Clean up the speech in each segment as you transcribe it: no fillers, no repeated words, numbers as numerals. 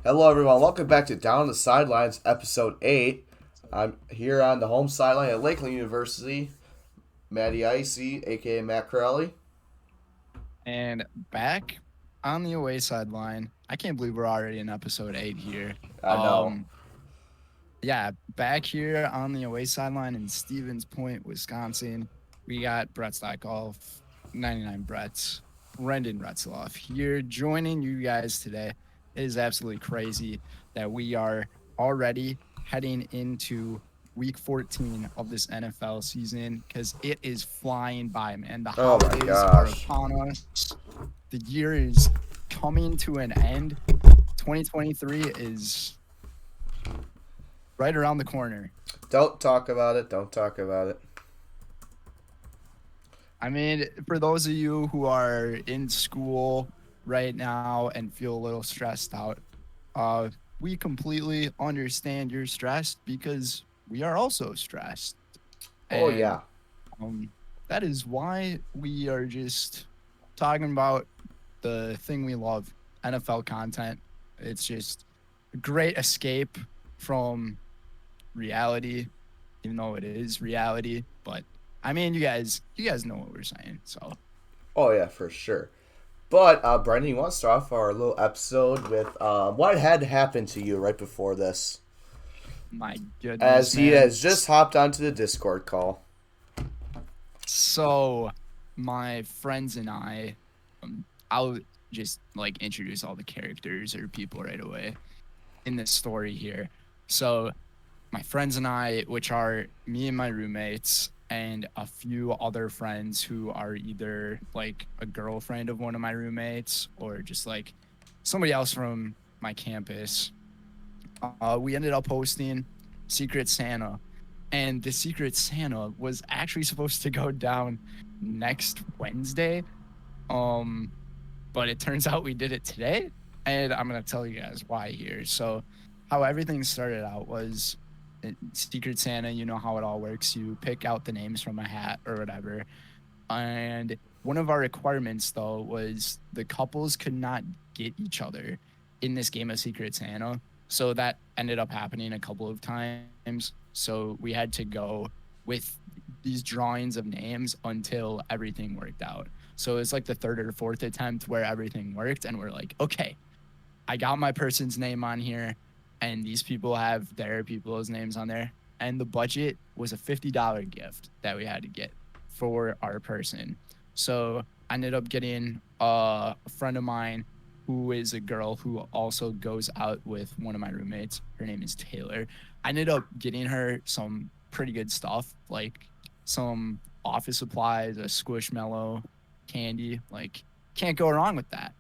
Hello, everyone. Welcome back to Down the Sidelines, Episode 8. I'm here on the home sideline at Lakeland University. Matty Icy, aka Matt Crowley. And back on the away sideline, I can't believe we're already in episode 8 here. I know. Um, yeah, back here on the away sideline in Stevens Point, Wisconsin, we got Brett Stockoff, 99 Brett's, Brenden Retzloff here joining you guys today. It is absolutely crazy that we are already heading into week 14 of this NFL season because it is flying by, man. The Oh my holidays are gosh. upon us. The year is coming to an end. 2023 is right around the corner. Don't talk about it. Don't talk about it. I mean, for those of you who are in school right now and feel a little stressed out, uh, we completely understand you're stressed because we are also stressed. Oh, And yeah. um, that is why we are just talking about the thing we love, NFL content. It's just a great escape from reality, even though it is reality. But I mean, you guys know what we're saying. So Oh, yeah, for sure. But, Brendan, you want to start off our little episode with what had happened to you right before this? my goodness, As he man. has just hopped onto the Discord call. So my friends and I'll just like introduce all the characters or people right away in this story here. So my friends and I, which are me and my roommates, and a few other friends who are either like a girlfriend of one of my roommates or just like somebody else from my campus. We ended up hosting Secret Santa, and the Secret Santa was actually supposed to go down next Wednesday. Um, but it turns out we did it today, and I'm gonna tell you guys why here. So, how everything started out was Secret Santa. You know how it all works. You pick out the names from a hat or whatever, and one of our requirements though was the couples could not get each other in this game of Secret Santa. So that ended up happening a couple of times. So we had to go with these drawings of names until everything worked out. So it's like the third or fourth attempt where everything worked, and we're like, okay, I got my person's name on here, and these people have their people's names on there. And the budget was a $50 gift that we had to get for our person. So I ended up getting a friend of mine who is a girl who also goes out with one of my roommates. Her name is Taylor. I ended up getting her some pretty good stuff, like some office supplies, a squishmallow candy. Like, can't go wrong with that.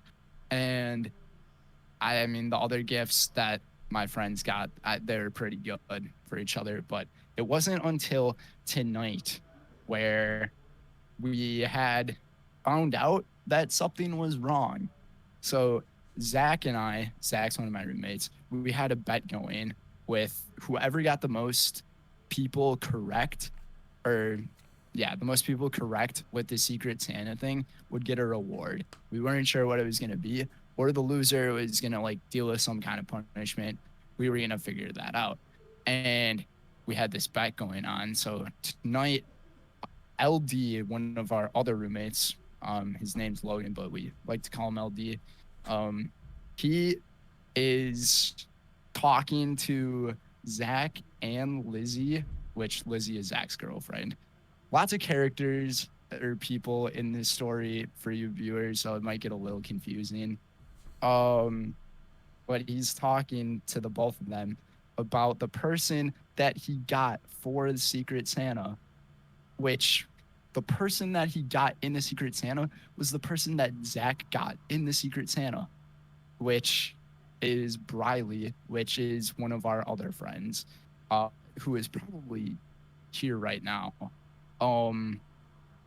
And I mean, the other gifts that my friends got, they're pretty good for each other. But it wasn't until tonight where we had found out that something was wrong. So Zach and Zach's one of my roommates, we had a bet going with whoever got the most people correct, or yeah, the most people correct with the Secret Santa thing would get a reward. We weren't sure what it was going to be, or the loser was going to like deal with some kind of punishment. We were going to figure that out. And we had this bet going on. So tonight, LD, one of our other roommates, his name's Logan, but we like to call him LD. Um, he is talking to Zach and Lizzie, which Lizzie is Zach's girlfriend. Lots of characters or people in this story for you viewers, so it might get a little confusing. Um, but he's talking to the both of them about the person that he got for the Secret Santa, which the person that he got in the Secret Santa was the person that Zach got in the Secret Santa, which is Briley, which is one of our other friends, who is probably here right now. Um,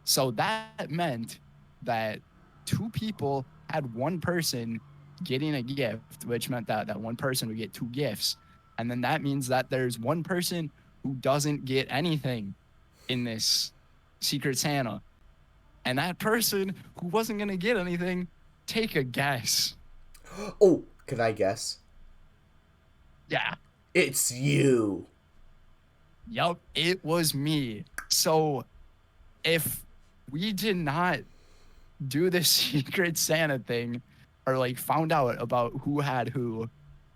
so that meant that two people had one person getting a gift, which meant that one person would get two gifts. And then that means that there's one person who doesn't get anything in this Secret Santa. And that person who wasn't going to get anything, take a guess. Oh, can I guess? Yeah. It's you. Yup. It was me. So if we did not do the Secret Santa thing or like found out about who had who,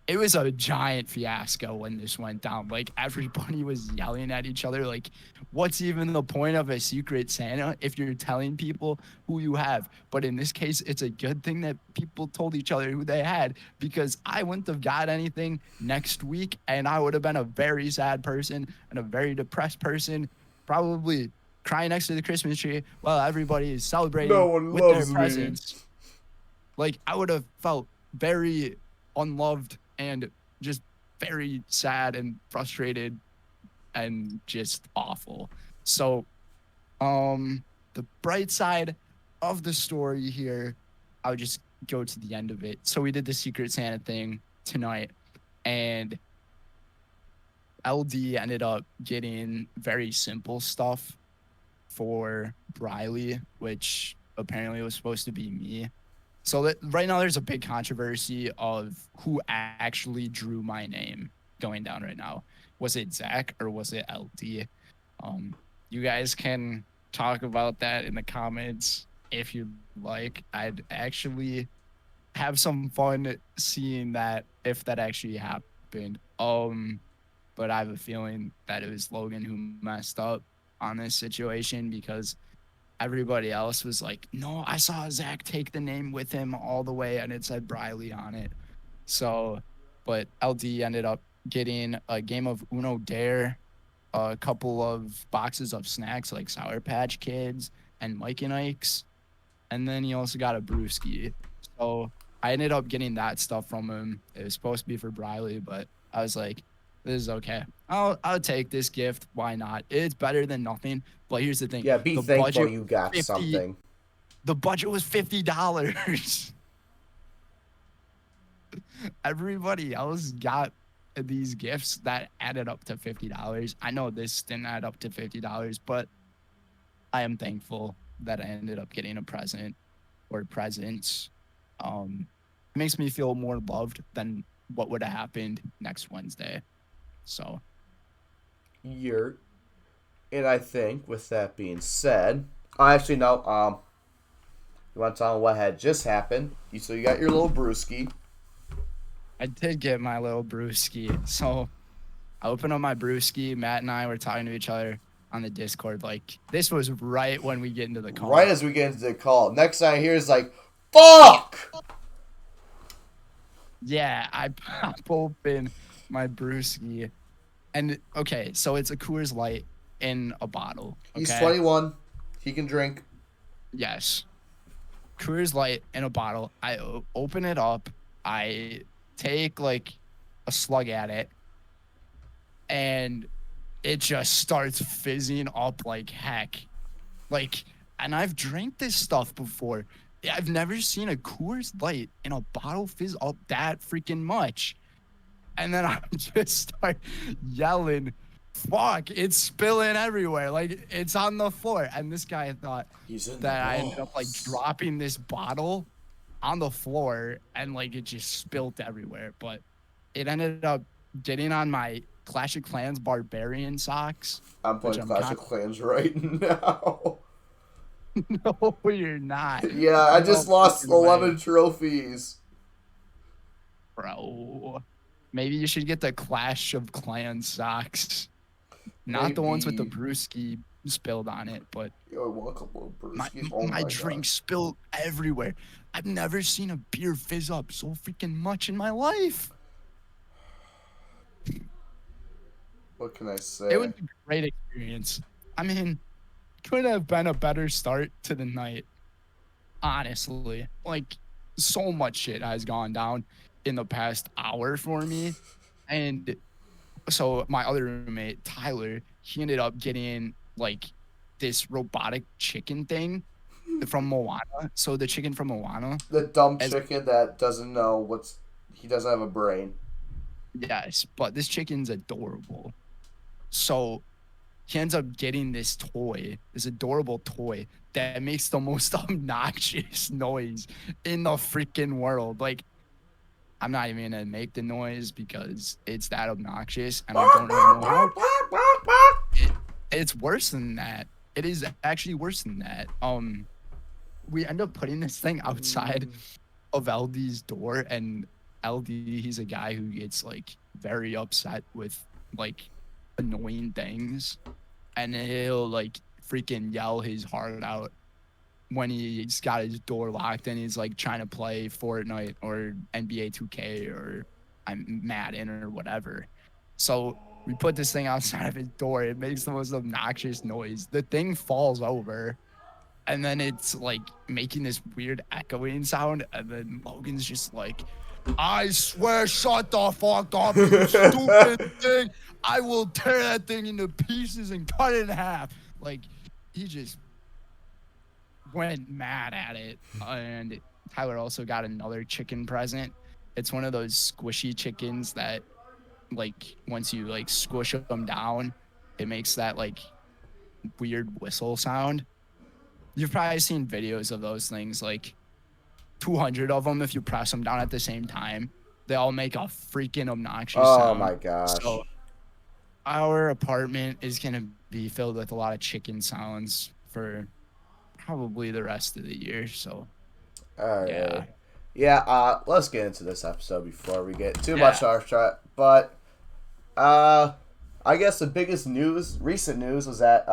it was a giant fiasco when this went down. Like everybody was yelling at each other. Like, what's even the point of a Secret Santa if you're telling people who you have? But in this case, it's a good thing that people told each other who they had because I wouldn't have got anything next week and I would have been a very sad person and a very depressed person, probably crying next to the Christmas tree while everybody is No celebrating one with their loves me. presents. Like I would have felt very unloved and just very sad and frustrated and just awful. So, the bright side of the story here, I'll just go to the end of it. So we did the Secret Santa thing tonight, and LD ended up getting very simple stuff for Briley, which apparently was supposed to be me. So that right now there's a big controversy of who actually drew my name going down right now. Was it Zach or was it LD? You guys can talk about that in the comments if you like. I'd actually have some fun seeing that if that actually happened. But I have a feeling that it was Logan who messed up on this situation because everybody else was like, no, I saw Zach take the name with him all the way and it said Briley on it. So, but LD ended up getting a game of Uno Dare, a couple of boxes of snacks like Sour Patch Kids and Mike and Ike's. And then he also got a brewski. So I ended up getting that stuff from him. It was supposed to be for Briley, but I was like, this is okay. I'll take this gift. Why not? It's better than nothing. But here's the thing: Yeah, be the thankful budget you got 50. something. The budget was $50. Everybody else got these gifts that added up to $50. I know this didn't add up to $50, but I am thankful that I ended up getting a present or presents. It makes me feel more loved than what would have happened next Wednesday. So You're, and I think with that being said, I actually know. You want to tell me what had just happened? So you got your little brewski. I did get my little brewski. So I opened up my brewski. Matt and I were talking to each other on the Discord. Like this was right when we get into the call. Right as we get into the call, next thing I hear is like, "Fuck!" Yeah, I pop open my brewski, and okay, so it's a Coors Light in a bottle. He's Okay, 21. He can drink. yes, Coors Light in a bottle. I open it up. I take like a slug at it, and it just starts fizzing up like heck. Like, and I've drank this stuff before. I've never seen a Coors Light in a bottle fizz up that freaking much. And then I just start yelling, fuck, it's spilling everywhere. Like, it's on the floor. And this guy thought He's in the that I ended up like balls. dropping this bottle on the floor and like it just spilt everywhere. But it ended up getting on my Clash of Clans Barbarian socks. I'm playing Clash of Clans right now. No, you're not. Yeah, I No just lost fucking way, 11 trophies. bro. Maybe you should get the Clash of Clans socks. Not the ones with the Maybe. brewski spilled on it, but Yo, I want a couple of my brewskis. Oh my my drink god. spilled everywhere. I've never seen a beer fizz up so freaking much in my life. What can I It say? was a great experience. I mean, couldn't have been a better start to the night. Honestly, like so much shit has gone down in the past hour for me. And so my other roommate, Tyler, he ended up getting like this robotic chicken thing from Moana. So the chicken from Moana, The dumb as chicken that doesn't know what's. He doesn't have a brain. yes, but this chicken's adorable. So he ends up getting this toy, this adorable toy that makes the most obnoxious noise in the freaking world. Like I'm not even gonna make the noise because it's that obnoxious, and I don't really know how. It, it's worse than that. It is actually worse than that. We end up putting this thing outside of LD's door, and LD, he's a guy who gets like very upset with like annoying things, and he'll like freaking yell his heart out when he's got his door locked and he's like trying to play Fortnite or NBA 2K or I'm Madden or whatever. So we put this thing outside of his door. It makes the most obnoxious noise. The thing falls over and then it's like making this weird echoing sound. And then Logan's just like, I swear, shut the fuck up, you stupid thing. I will tear that thing into pieces and cut it in half. Like, he just went mad at it. And Tyler also got another chicken present. It's one of those squishy chickens that, like, once you like squish them down, it makes that like weird whistle sound. You've probably seen videos of those things, like 200 of them. If you press them down at the same time, they all make a freaking obnoxious Oh sound. my gosh. So our apartment is gonna be filled with a lot of chicken sounds for probably the rest of the year. So All yeah. right. Yeah, let's get into this episode before we get too much Yeah. off track. But I guess the biggest news, recent news, was that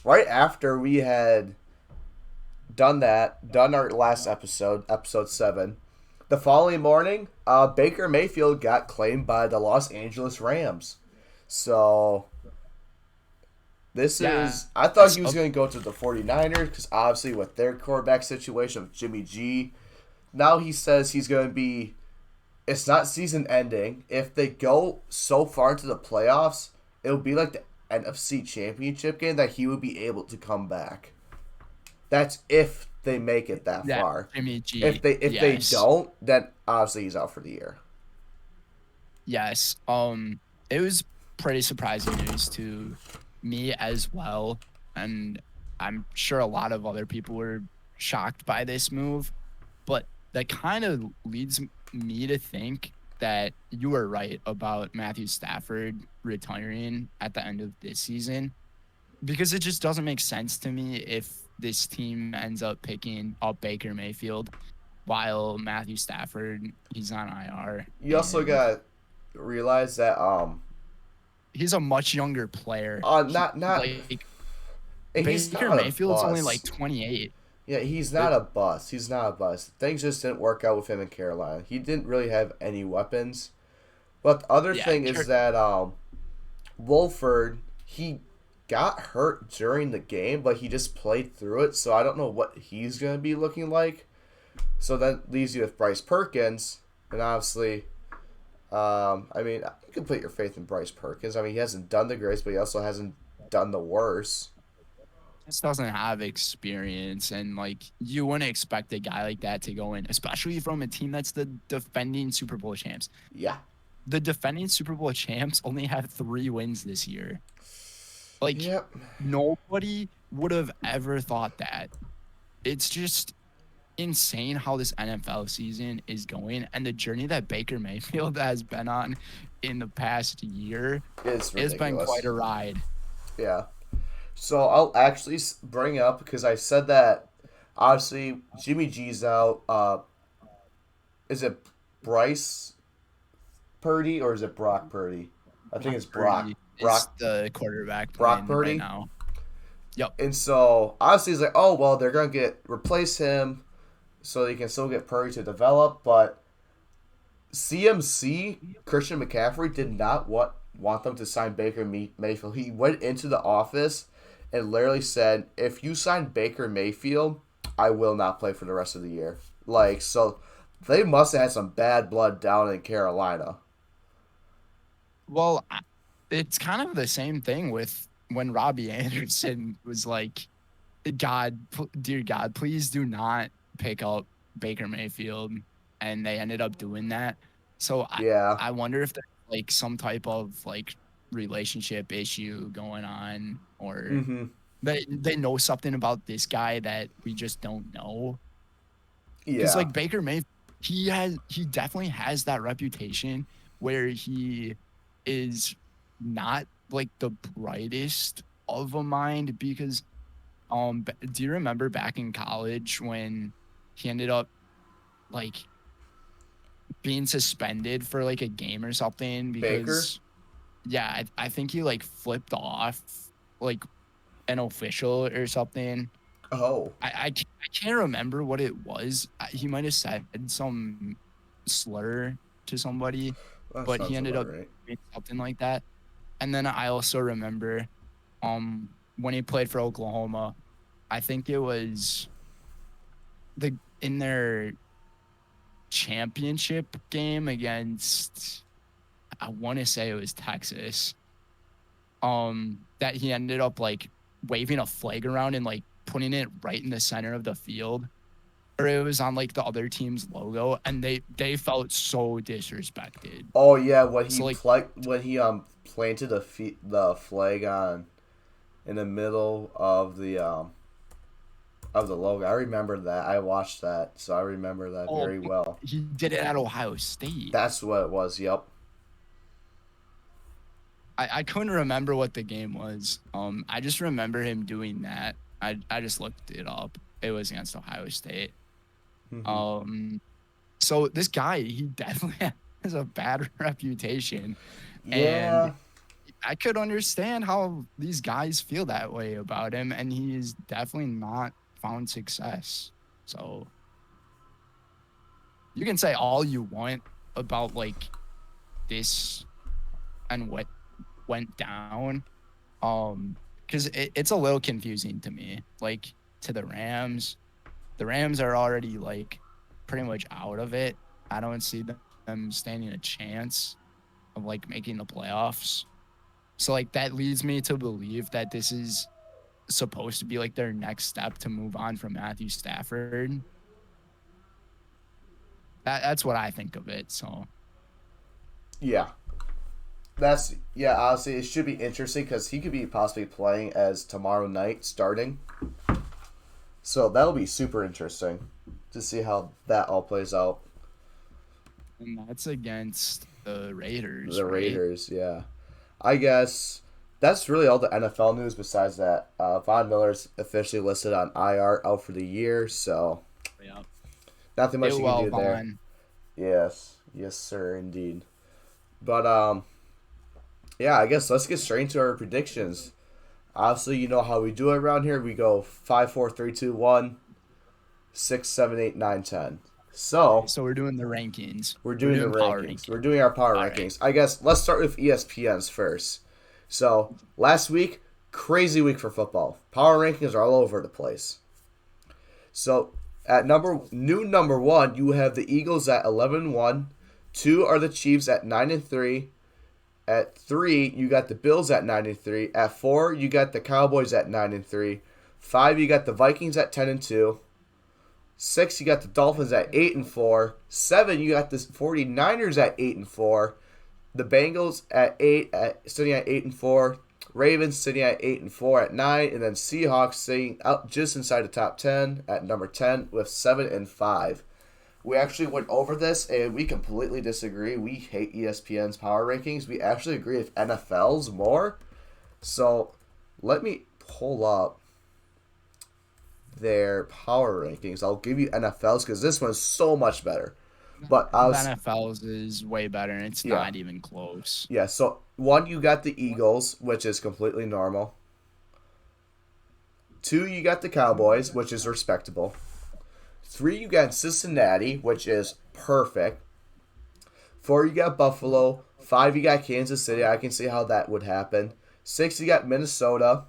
right after we had done our last episode, episode 7, the following morning, Baker Mayfield got claimed by the Los Angeles Rams. So this Yeah. is, I thought he was going to go to the 49ers because obviously with their quarterback situation of Jimmy G, now he says he's going to be, it's not season ending. If they go so far into the playoffs, it'll be like the NFC Championship game that he would be able to come back. That's if they make it that Yeah, far. Jimmy G. If they don't, then obviously he's out for the year. Yes. It was pretty surprising news to me as well, and I'm sure a lot of other people were shocked by this move. But that kind of leads me to think that you were right about Matthew Stafford retiring at the end of this season, because it just doesn't make sense to me if this team ends up picking up Baker Mayfield while Matthew Stafford, he's on IR. You also And got to realize that he's a much younger player. not Like he's Baker not a Mayfield's only like bust. 28. Yeah, he's not a bust. He's not a bust. Things just didn't work out with him in Carolina. He didn't really have any weapons. But the other thing is that Wolford, he got hurt during the game, but he just played through it. So I don't know what he's going to be looking like. So that leaves you with Bryce Perkins. And obviously, I mean, you can put your faith in Bryce Perkins. I mean, he hasn't done the greatest, but he also hasn't done the worst. Just doesn't have experience, and like you wouldn't expect a guy like that to go in, especially from a team that's the defending Super Bowl champs. Yeah. The defending Super Bowl champs only have 3 wins this year. Like, Yep. nobody would have ever thought that. It's just insane how this NFL season is going, and the journey that Baker Mayfield has been on in the past year. It's ridiculous. It's been quite a ride. Yeah. So I'll actually bring up, because I said that obviously Jimmy G's out. Is it Bryce Purdy or is it Brock Purdy? I think it's Brock. Is the quarterback Brock playing Purdy right now. Yep. And so obviously he's like, oh well, they're gonna replace him, so they can still get Purdy to develop. But CMC, Christian McCaffrey, did not want them to sign Baker Mayfield. He went into the office and literally said, if you sign Baker Mayfield, I will not play for the rest of the year. Like, so they must have had some bad blood down in Carolina. Well, it's kind of the same thing with when Robbie Anderson was like, dear God, please do not pick up Baker Mayfield. And they ended up doing that. So Yeah. I wonder if there's like some type of like relationship issue going on, or they know something about this guy that we just don't know. Yeah. Because like Baker Mayfield he definitely has that reputation where he is not like the brightest of a mind because do you remember back in college when he ended up like being suspended for like a game or something Baker? because yeah, I think he like flipped off like an official or something. Oh, I can't remember what it was. He might have said some slur to somebody, that but he sounds ended about up right. doing something like that. And then I also remember when he played for Oklahoma, I think it was in their championship game against I want to say it was Texas. That he ended up like waving a flag around and like putting it right in the center of the field. Or it was on like the other team's logo and they felt so disrespected. Oh yeah, So like when he planted the flag on in the middle of the logo. I remember that. I watched that, so I remember that oh very well. he did it at Ohio State. That's what it was. Yep. I couldn't remember what the game was. I just remember him doing that. I just looked it up. It was against Ohio State. Hmm. Um so this guy, he definitely has a bad reputation. And Yeah. I could understand how these guys feel that way about him, and he's definitely not found success. So you can say all you want about like this and what went down. Because it's a little confusing to me. Like to the Rams are already like pretty much out of it. I don't see them standing a chance of like making the playoffs. So like that leads me to believe that this is supposed to be like their next step to move on from Matthew Stafford. That's what I think of it. So Yeah. Yeah. Honestly, it should be interesting because he could be possibly playing as tomorrow night starting. So that'll be super interesting to see how that all plays out. and that's against the Raiders, The right? Raiders, yeah. I guess that's really all the NFL news. Besides that, Von Miller's officially listed on IR, out for the year. So Yeah. nothing much Get you can well, do there. Vaughn. Yes, yes, sir, indeed. But yeah, I guess let's get straight into our predictions. Obviously, you know how we do it around here. We go 5, 4, 3, 2, 1, 6, 7, 8, 9, 10. Okay, So so we're doing the rankings. we're We're doing the doing power rankings. ranking. We're doing our power All right. rankings. I guess let's start with ESPN's first. So last week, crazy week for football. Power rankings are all over the place. So at number one, you have the Eagles at 11-1. Two are the Chiefs at 9-3. At three, you got the Bills at 9-3. At four, you got the Cowboys at 9-3. Five, you got the Vikings at 10-2. Six, you got the Dolphins at 8-4. Seven, you got the 49ers at 8-4. The Bengals at sitting at 8-4. Ravens sitting at 8-4 at 9, and then Seahawks sitting out just inside the top 10 at number 10 with 7-5. We actually went over this and we completely disagree. We hate ESPN's power rankings. We actually agree with NFL's more. So let me pull up their power rankings. I'll give you NFL's because this one's so much better. But I The was NFL's is way better, and it's yeah. not even close. Yeah, so one, you got the Eagles, which is completely normal. Two, you got the Cowboys, which is respectable. Three, you got Cincinnati, which is perfect. Four, you got Buffalo. Five, you got Kansas City. I can see how that would happen. Six, you got Minnesota.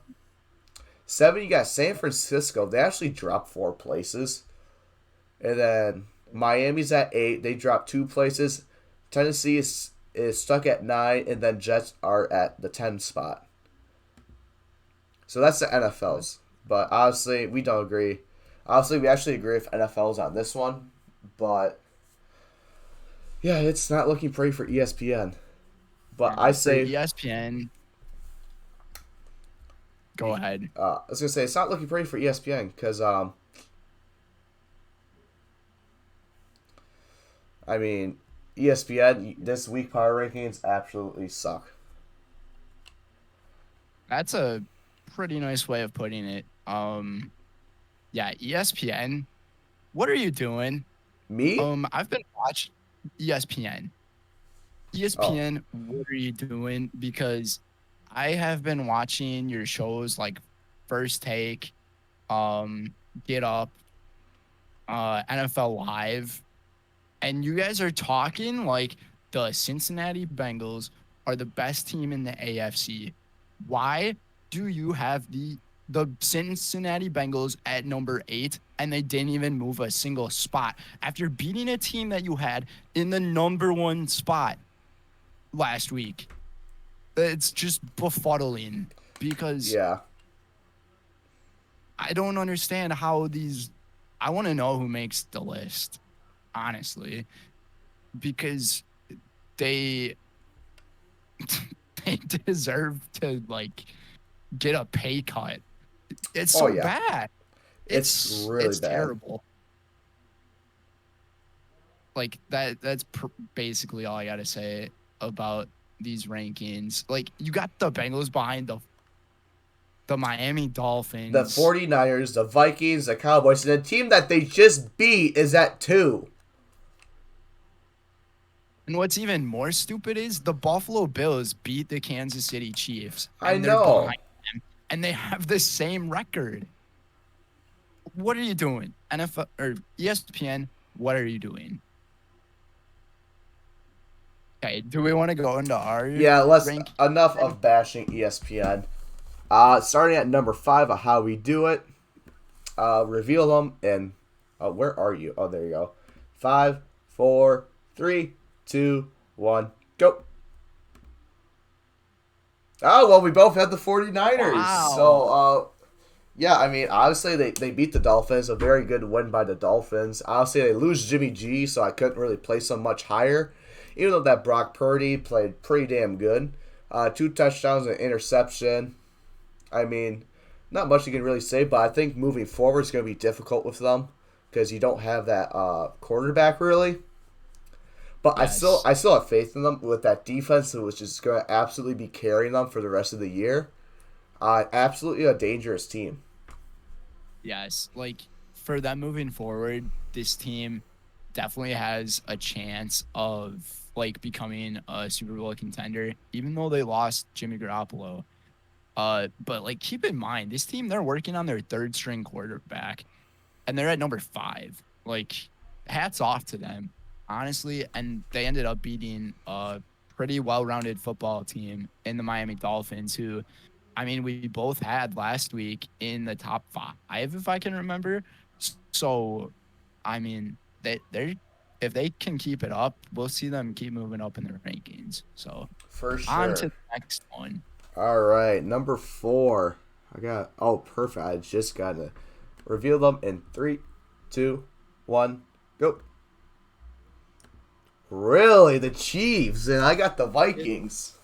Seven, you got San Francisco. They actually dropped 4 places. And then Miami's at 8. They dropped 2 places. Tennessee is stuck at 9, and then Jets are at the 10 spot. So that's the NFL's. But obviously, we don't agree. Obviously, we actually agree with NFL's on this one. But yeah, it's not looking pretty for ESPN. But I For say ESPN, go ahead. I was gonna say it's not looking pretty for ESPN because I mean, ESPN this week power rankings absolutely suck. That's a pretty nice way of putting it. Yeah, ESPN. What are you doing? Me? I've been watching ESPN. Oh, ESPN, what are you doing? Because I have been watching your shows like First Take, um, Get Up, NFL Live, and you guys are talking like the Cincinnati Bengals are the best team in the AFC. Why do you have the Cincinnati Bengals at number 8 and they didn't even move a single spot after beating a team that you had in the number 1 spot last week? It's just befuddling because yeah. I don't understand how these. I want to know who makes the list, honestly, because they they deserve to like get a pay cut. It's Oh, so yeah. bad. It's It's really it's bad. terrible. Like that's basically all I got to say about these rankings. Like you got the Bengals behind the Miami The Dolphins. 49ers, the Vikings, the Cowboys, and the team that they just beat is at 2. And what's even more stupid is the Buffalo Bills beat the Kansas City Chiefs I and they're know. behind them and they have the same record. What are you doing? NFL or ESPN, what are you doing? Okay, do we want to go into our Yeah, let's rank? enough of bashing ESPN. Starting at number 5 of how we do it. Reveal them and where are you? Oh, there you go. 5, 4, 3, 2, 1, go. Oh, well, we both had the 49ers. So, Wow. yeah, I mean, obviously they beat the Dolphins. A very good win by the Dolphins. Obviously, they lose Jimmy G, so I couldn't really place them much higher. Even though that Brock Purdy played pretty damn good. 2 touchdowns and an interception. I mean, not much you can really say, but I think moving forward is going to be difficult with them because you don't have that quarterback really. But Yes. I still have faith in them with that defense, which is going to absolutely be carrying them for the rest of the year. Absolutely a dangerous team. Yes. Like for them moving forward, this team definitely has a chance of like becoming a Super Bowl contender, even though they lost Jimmy Garoppolo. But like keep in mind, this team they're working on their third string quarterback and they're at number 5. Like hats off to them, honestly. And they ended up beating a pretty well-rounded football team in the Miami Dolphins, who I mean we both had last week in the top 5, if I can remember. So I mean they're if they can keep it up, we'll see them keep moving up in their rankings. So For on to sure. the next one. All right, number 4. I got, oh, perfect. I just got to reveal them in 3, 2, 1, go. Really? The Chiefs? And I got the Vikings.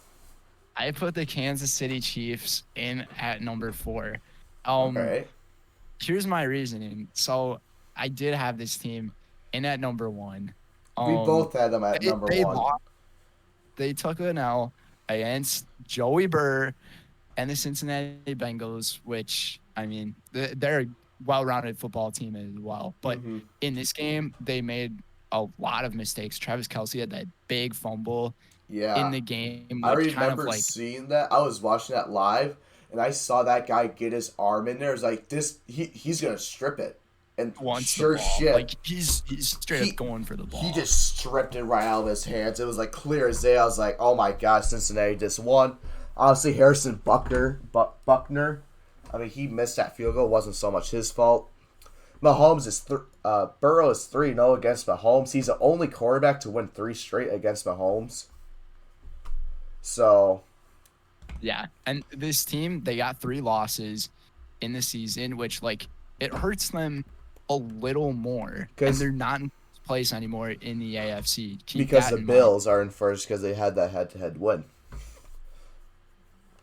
I put the Kansas City Chiefs in at number 4. All Um, right. Here's my reasoning. So I did have this team in at number 1. We Um, both had them at they, number they 1. lost. They took an L against Joey Burr and the Cincinnati Bengals, which I mean they're a well-rounded football team as well. But Mm-hmm. in this game, they made a lot of mistakes. Travis Kelce had that big fumble in Yeah. the game, I which kind of remember like seeing that. I was watching that live, and I saw that guy get his arm in there. It was like, he's going to strip it. And wants the sure ball. shit, Like he's straight up he going for the he ball. just stripped it right out of his hands. It was like clear as day. I was like, oh my god, Cincinnati just won. Obviously, Harrison Buckner. I mean, he missed that field goal. It wasn't so much his fault. Mahomes is Burrow is 3-0 against Mahomes. He's the only quarterback to win 3 straight against Mahomes. So Yeah. And this team, they got 3 losses in the season, which like it hurts them a little more. And because they're not in first place anymore in the AFC. Keep because that the in mind. Bills are in first because they had that head-to-head win.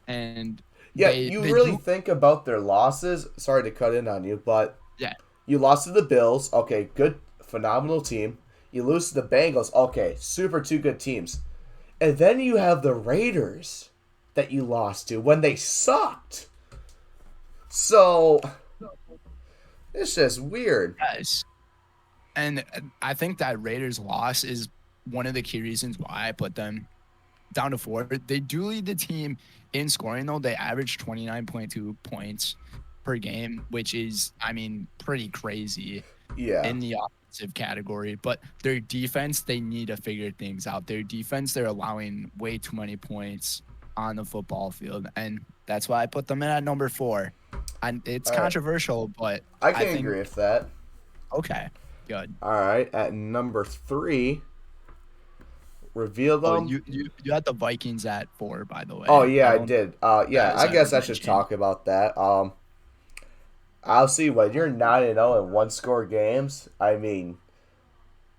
And Yeah, they you they really do think about their losses. Sorry to cut in on you, but yeah. you lost to the Bills. Okay, good, phenomenal team. You lose to the Bengals. Okay, super two good teams. And then you have the Raiders that you lost to when they sucked. So it's just weird. Yes. And I think that Raiders loss is one of the key reasons why I put them down to 4. They do lead the team in scoring, though. They average 29.2 points per game, which is, I mean, pretty crazy Yeah. in the offensive category. But their defense, they need to figure things out. Their defense, they're allowing way too many points on the football field. And that's why I put them in at number 4. And it's controversial, but I can agree with that. Okay, good. All right, at number 3, reveal them. You had the Vikings at 4, by the way. Oh yeah, I did. Yeah, I guess I should talk about that. Obviously, when you're 9-0 in one-score games, I mean,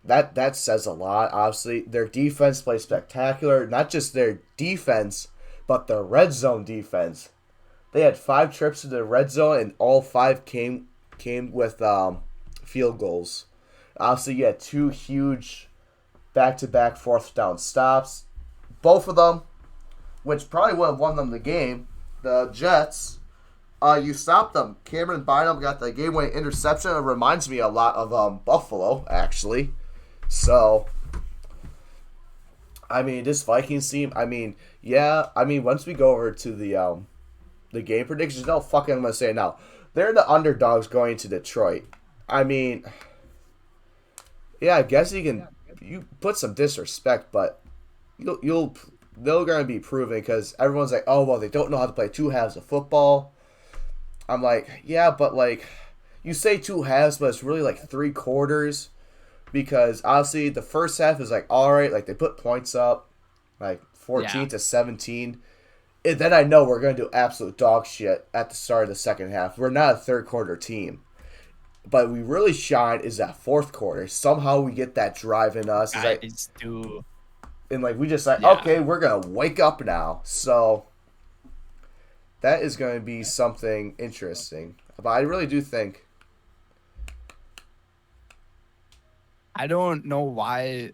that says a lot. Obviously, their defense plays spectacular. Not just their defense, but the red zone defense. They had 5 trips to the red zone, and all 5 came with field goals. Obviously, you had 2 huge back-to-back fourth down stops. Both of them, which probably would have won them the game, the Jets, you stopped them. Cameron Bynum got the game-winning interception. It reminds me a lot of Buffalo, actually. So, I mean, this Vikings team, once we go over to the game predictions, no, fucking I'm going to say it now. They're the underdogs going to Detroit. I mean, yeah, I guess you put some disrespect, but they're going to be proven because everyone's like, oh, well, they don't know how to play 2 halves of football. I'm like, yeah, but like, you say 2 halves, but it's really like 3 quarters because obviously the first half is like, all right, like they put points up, like 14 to 17. And then I know we're going to do absolute dog shit at the start of the second half. We're not a third quarter team. But we really shine is that fourth quarter. Somehow we get that drive in us. And like we just like, okay, we're going to wake up now. So that is going to be something interesting. But I really do think. I don't know why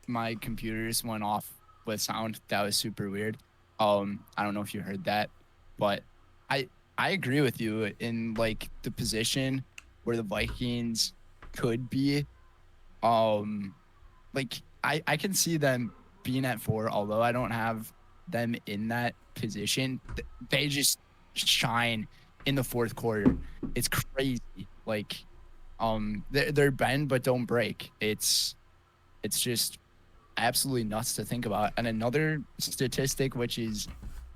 my computers went off with sound. That was super weird. I don't know if you heard that, but I agree with you in like the position where the Vikings could be. Like I can see them being at 4, although I don't have them in that position. They just shine in the fourth quarter. It's crazy. Like they're bend but don't break. It's just absolutely nuts to think about. And another statistic, which is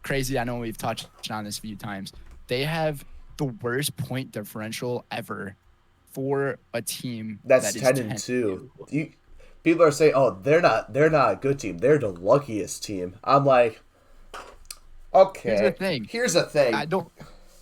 crazy, I know we've touched on this a few times, they have the worst point differential ever for a team that's 10-2. People are saying, oh, they're not a good team, they're the luckiest team. I'm like, okay, here's the thing.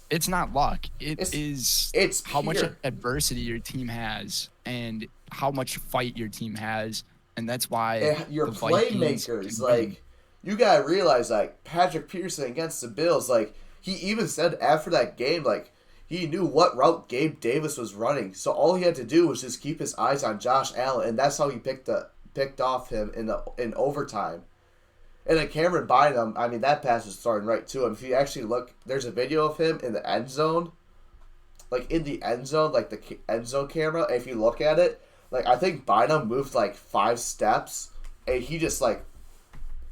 It's not luck. It's how much adversity your team has and how much fight your team has. And that's why your playmakers, like, you gotta realize, like, Patrick Peterson against the Bills, like, he even said after that game, like, he knew what route Gabe Davis was running, so all he had to do was just keep his eyes on Josh Allen, and that's how he picked off him in overtime. And then Cameron Bynum, I mean, that pass was thrown right to him. If you actually look, there's a video of him in the end zone, like the end zone camera. If you look at it, like, I think Bynum moved like 5 steps, and he just like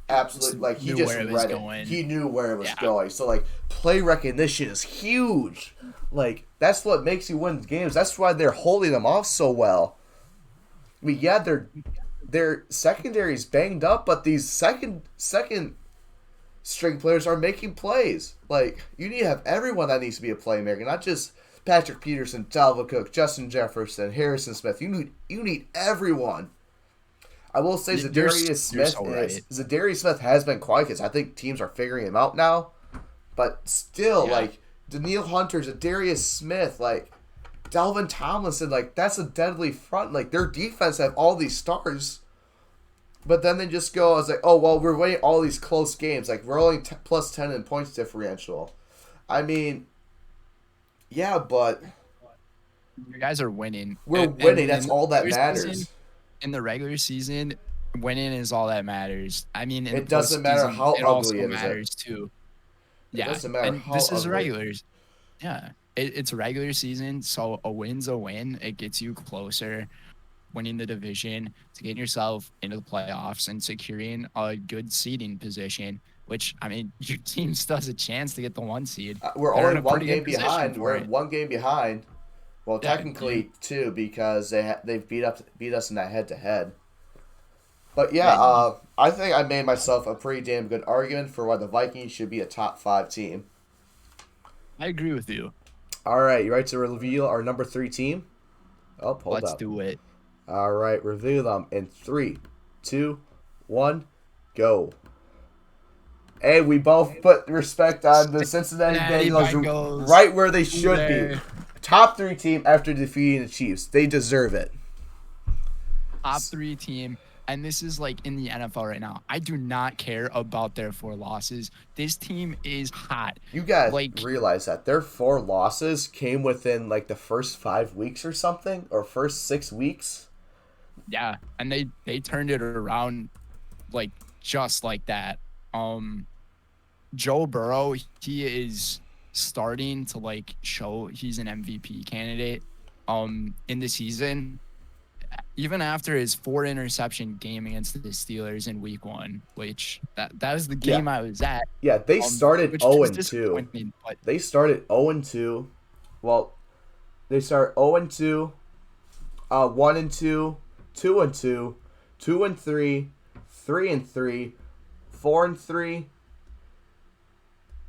absolutely like he just read it. He knew where it was going. So like play recognition is huge. Like that's what makes you win games. That's why they're holding them off so well. I mean, yeah, their secondary's banged up, but these second string players are making plays. Like you need to have everyone that needs to be a playmaker, not just Patrick Peterson, Dalvin Cook, Justin Jefferson, Harrison Smith. You need everyone. I will say Zadarius Smith has been quiet because I think teams are figuring him out now. But still, like Danielle Hunter, Zadarius Smith, like Dalvin Tomlinson, like that's a deadly front. Like their defense have all these stars, but then they just go, I was like, oh well, we're winning all these close games. Like we're only plus 10 in points differential. I mean, yeah, but you guys are winning. We're winning. That's all that matters. in the regular season, winning is all that matters. I mean, in the It doesn't matter postseason, how it ugly also it is. matters too. It Yeah, doesn't matter and how this is ugly. regulars. Yeah, it's a regular season, so a win's a win. It gets you closer, winning the division, to getting yourself into the playoffs and securing a good seeding position. Which, I mean, your team still has a chance to get the 1 seed. We're They're only in a one pretty good game position behind. for We're it. 1 game behind. Well, Yeah, technically two because they've beat us in that head to head. But yeah, yeah, I think I made myself a pretty damn good argument for why the Vikings should be a top 5 team. I agree with you. All right, you ready to reveal our number 3 team? Oh, hold Let's up. do it. All right, reveal them in 3, 2, 1, go. Hey, we both put respect on the Cincinnati Bengals right where they should be. Top 3 team after defeating the Chiefs. They deserve it. Top 3 team. And this is like in the NFL right now. I do not care about their 4 losses. This team is hot. You guys realize that their 4 losses came within like the first 5 weeks or something, or first 6 weeks. Yeah, and they turned it around like just like that. Joe Burrow, he is starting to like show he's an MVP candidate in the season. Even after his 4 interception game against the Steelers in week 1, which that was the game I was at. Yeah, they started 0-2. They started 0-2. Well, they started 0-2, 1-2, 2-2, 2-3, 3-3, 4-3.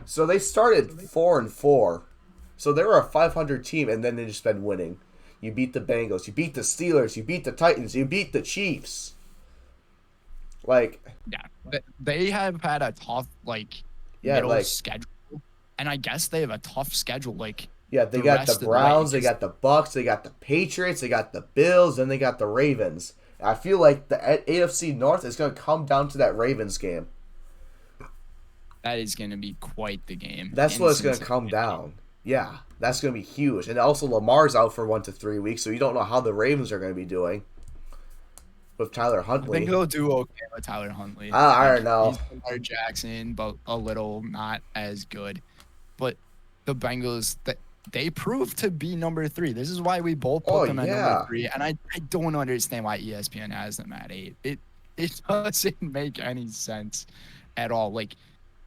So they started 4-4. So they were a 500 team, and then they just been winning. You beat the Bengals, you beat the Steelers, you beat the Titans, you beat the Chiefs. Like, yeah, they have had a tough middle schedule, and I guess they have a tough schedule. Like, yeah, they got the Browns, they got the Bucks, they got the Patriots, they got the Bills, and they got the Ravens. I feel like the AFC North is going to come down to that Ravens game. That is going to be quite the game. That's what it's going to come down. Yeah, that's going to be huge. And also Lamar's out for 1 to 3 weeks, so you don't know how the Ravens are going to be doing with Tyler Huntley. I think they'll do okay with Tyler Huntley. I don't know. He's Lamar Jackson, but a little not as good. But the Bengals, they proved to be number 3. This is why we both put them at number 3. And I don't understand why ESPN has them at 8. It doesn't make any sense at all. Like,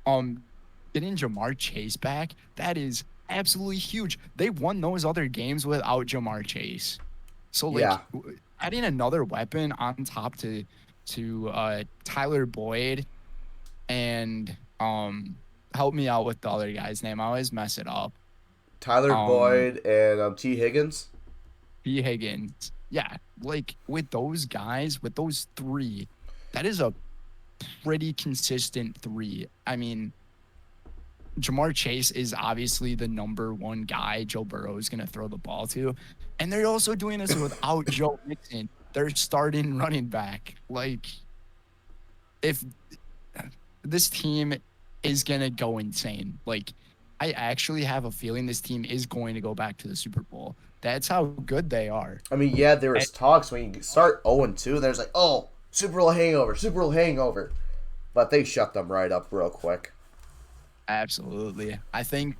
getting Jamar Chase back, that is absolutely huge. They won those other games without Jamar Chase. So like adding another weapon on top to Tyler Boyd and help me out with the other guy's name. I always mess it up. Tyler Boyd and T. Higgins. T. Higgins. Yeah, like with those guys, with those 3, that is a pretty consistent 3. I mean, Jamar Chase is obviously the number 1 guy Joe Burrow is going to throw the ball to. And they're also doing this without Joe Mixon. They're starting running back. Like, if this team is going to go insane. Like, I actually have a feeling this team is going to go back to the Super Bowl. That's how good they are. I mean, yeah, there was talks when you start 0-2, there's like, oh, Super Bowl hangover. But they shut them right up real quick. Absolutely. I think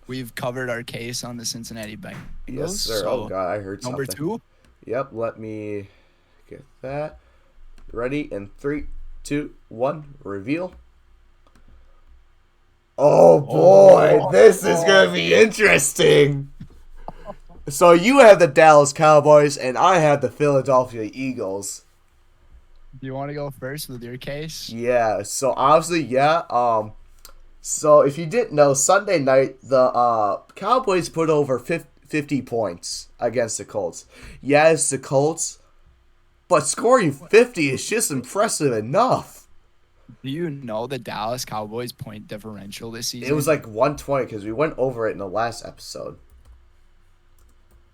we've covered our case on the Cincinnati Bengals. Yes, sir. So oh, God, I heard number something. 2? Yep, let me get that. Ready? In 3, 2, 1, reveal. Oh, boy. This is going to be interesting. So you have the Dallas Cowboys, and I have the Philadelphia Eagles. Do you want to go first with your case? Yeah, so obviously, So if you didn't know, Sunday night, the Cowboys put over 50 points against the Colts. Yeah, it's the Colts, but scoring 50 is just impressive enough. Do you know the Dallas Cowboys point differential this season? It was like 120 because we went over it in the last episode.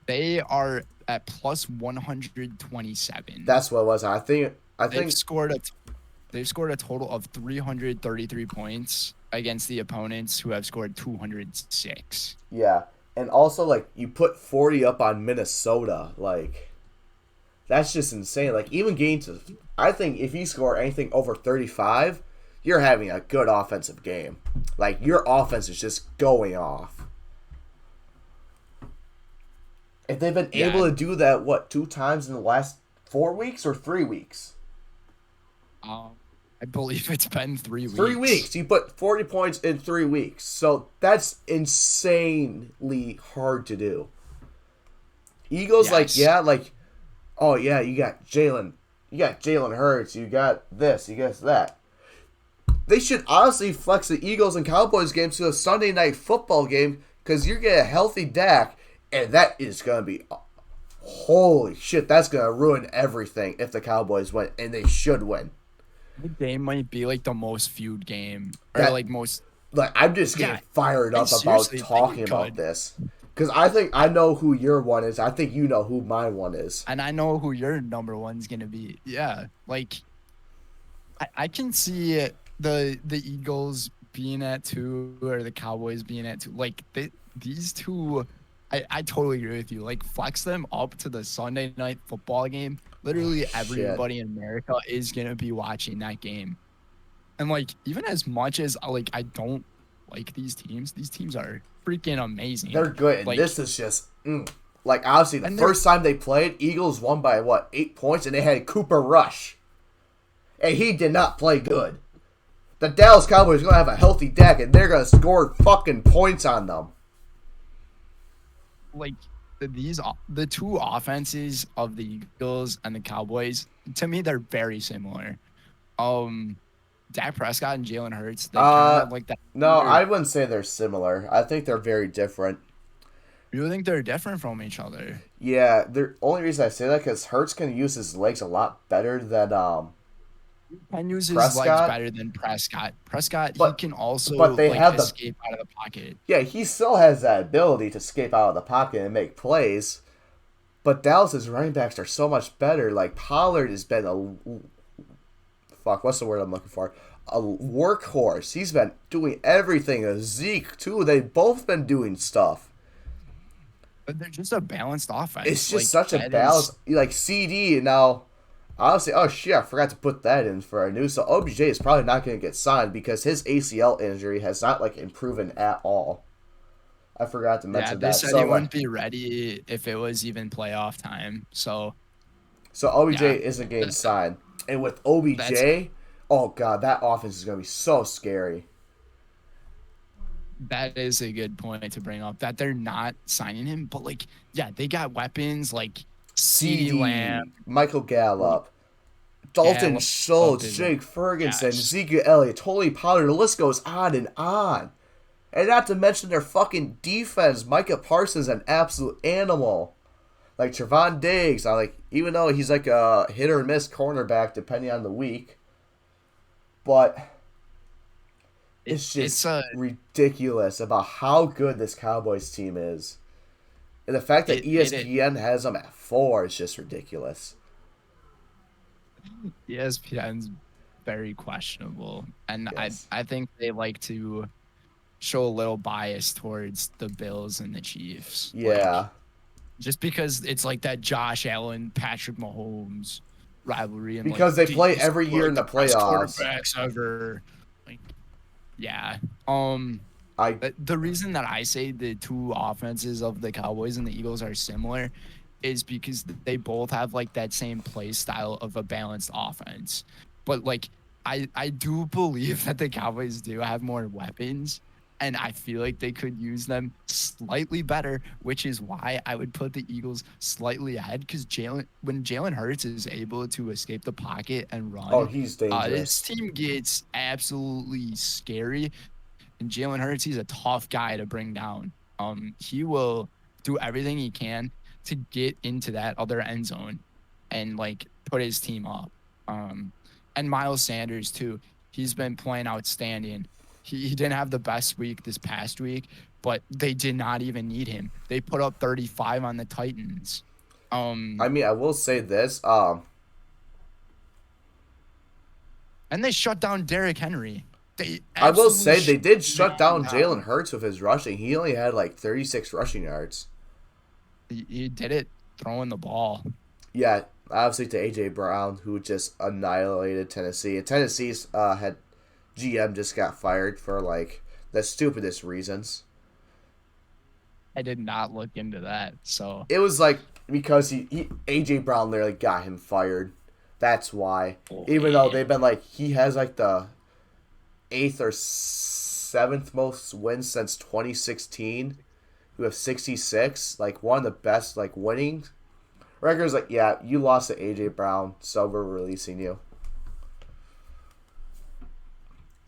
They are at plus 127. That's what it was. I think they've scored a total of 333 points against the opponents who have scored 206. Yeah, and also like you put 40 up on Minnesota, like That's just insane. Like, even getting to, I think if you score anything over 35, you're having a good offensive game. Like, your offense is just going off. If they've been able to do that, what, 2 times in the last 4 weeks or 3 weeks? I believe it's been 3 weeks. 3 weeks. You put 40 points in 3 weeks. So that's insanely hard to do. Eagles, oh yeah, you got Jalen Hurts, you got this, you got that. They should honestly flex the Eagles and Cowboys game to a Sunday night football game because you're getting a healthy Dak, and that is going to be, holy shit, that's going to ruin everything if the Cowboys win, and they should win. The game might be like the most viewed game, or most. Like, I'm just getting fired up about talking about this. Because I think I know who your one is. I think you know who my one is. And I know who your number one's going to be. Yeah. Like, I can see the Eagles being at 2 or the Cowboys being at 2. Like, these two, I totally agree with you. Like, flex them up to the Sunday night football game. Literally everybody in America is going to be watching that game. And, like, even as much as, like, I don't like these teams are freaking amazing. They're good. Like, this is just like, obviously the first time they played, Eagles won by 8 points, and they had Cooper Rush, and he did not play good. The Dallas Cowboys are gonna have a healthy Dak, and they're gonna score fucking points on them. Like, the two offenses of the Eagles and the Cowboys, to me, they're very similar. Dak Prescott and Jalen Hurts, they kind of have like that. No, I wouldn't say they're similar. I think they're very different. You think they're different from each other? Yeah, the only reason I say that because Hurts can use his legs a lot better than can use his legs better than Prescott. He can also escape out of the pocket. Yeah, he still has that ability to escape out of the pocket and make plays. But Dallas's running backs are so much better. Like, Pollard has been what's the word I'm looking for? A workhorse. He's been doing everything. Zeke, too. They've both been doing stuff. But they're just a balanced offense. It's just such a balance. Like, CD now, honestly, oh shit, I forgot to put that in for our news. So OBJ is probably not going to get signed because his ACL injury has not, improved at all. I forgot to mention that. They said he wouldn't be ready if it was even playoff time. So OBJ isn't getting signed. And with OBJ, oh god, that offense is going to be so scary. That is a good point to bring up, that they're not signing him. But, they got weapons like CeeDee Lamb, Michael Gallup, Dalton Schultz, Jake Ferguson, Ezekiel Elliott, Tony Pollard. The list goes on and on. And not to mention their fucking defense. Micah Parsons, an absolute animal. Like, Trevon Diggs, even though he's like a hit or miss cornerback depending on the week, but it's just ridiculous about how good this Cowboys team is. And the fact that ESPN has them at 4 is just ridiculous. ESPN's very questionable. And yes. I think they like to show a little bias towards the Bills and the Chiefs. Yeah. Just because it's like that Josh Allen, Patrick Mahomes rivalry. And because they play every year in the playoffs. Quarterbacks ever. The reason that I say the two offenses of the Cowboys and the Eagles are similar is because they both have that same play style of a balanced offense. But I do believe that the Cowboys do have more weapons, and I feel like they could use them slightly better, which is why I would put the Eagles slightly ahead. Because when Jalen Hurts is able to escape the pocket and run, he's dangerous. This team gets absolutely scary. And Jalen Hurts, he's a tough guy to bring down. He will do everything he can to get into that other end zone and put his team up. And Miles Sanders too. He's been playing outstanding. He didn't have the best week this past week, but they did not even need him. They put up 35 on the Titans. I will say this. And they shut down Derrick Henry. I will say they did shut down Jalen Hurts with his rushing. He only had 36 rushing yards. He did it throwing the ball. Yeah, Obviously to AJ Brown, who just annihilated Tennessee. And Tennessee's had GM just got fired for like the stupidest reasons. I did not look into that. So, It was like because he AJ Brown literally got him fired. That's why. Even though boy. they've been like he has like the eighth or seventh most wins since 2016. We have 66, like one of the best like winning records. Like, yeah, you lost to AJ Brown, so we're releasing you.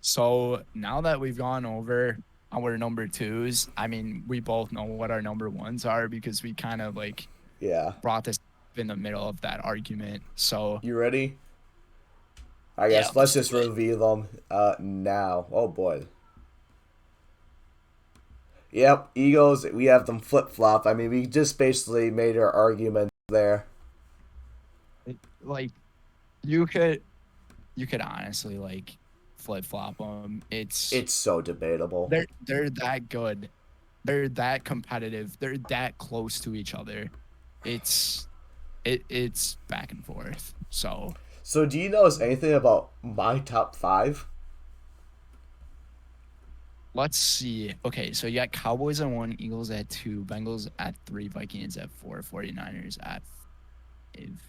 So now that we've gone over our number twos, I mean, we both know what our number ones are because we kind of like Yeah. brought this in the middle of that argument. So You ready? I yeah, guess let's let's do just it. reveal them now. Oh boy. Yep, Eagles. We have them flip flop. I mean, we just basically made our argument there. Like you could honestly like flip flop them. It's so debatable. They're that good. They're that competitive. They're that close to each other. It's it's back and forth. So So, do you know anything about my top five? let's see. Okay, so you got Cowboys at 1, Eagles at 2, Bengals at 3, Vikings at 4, 49ers at 5.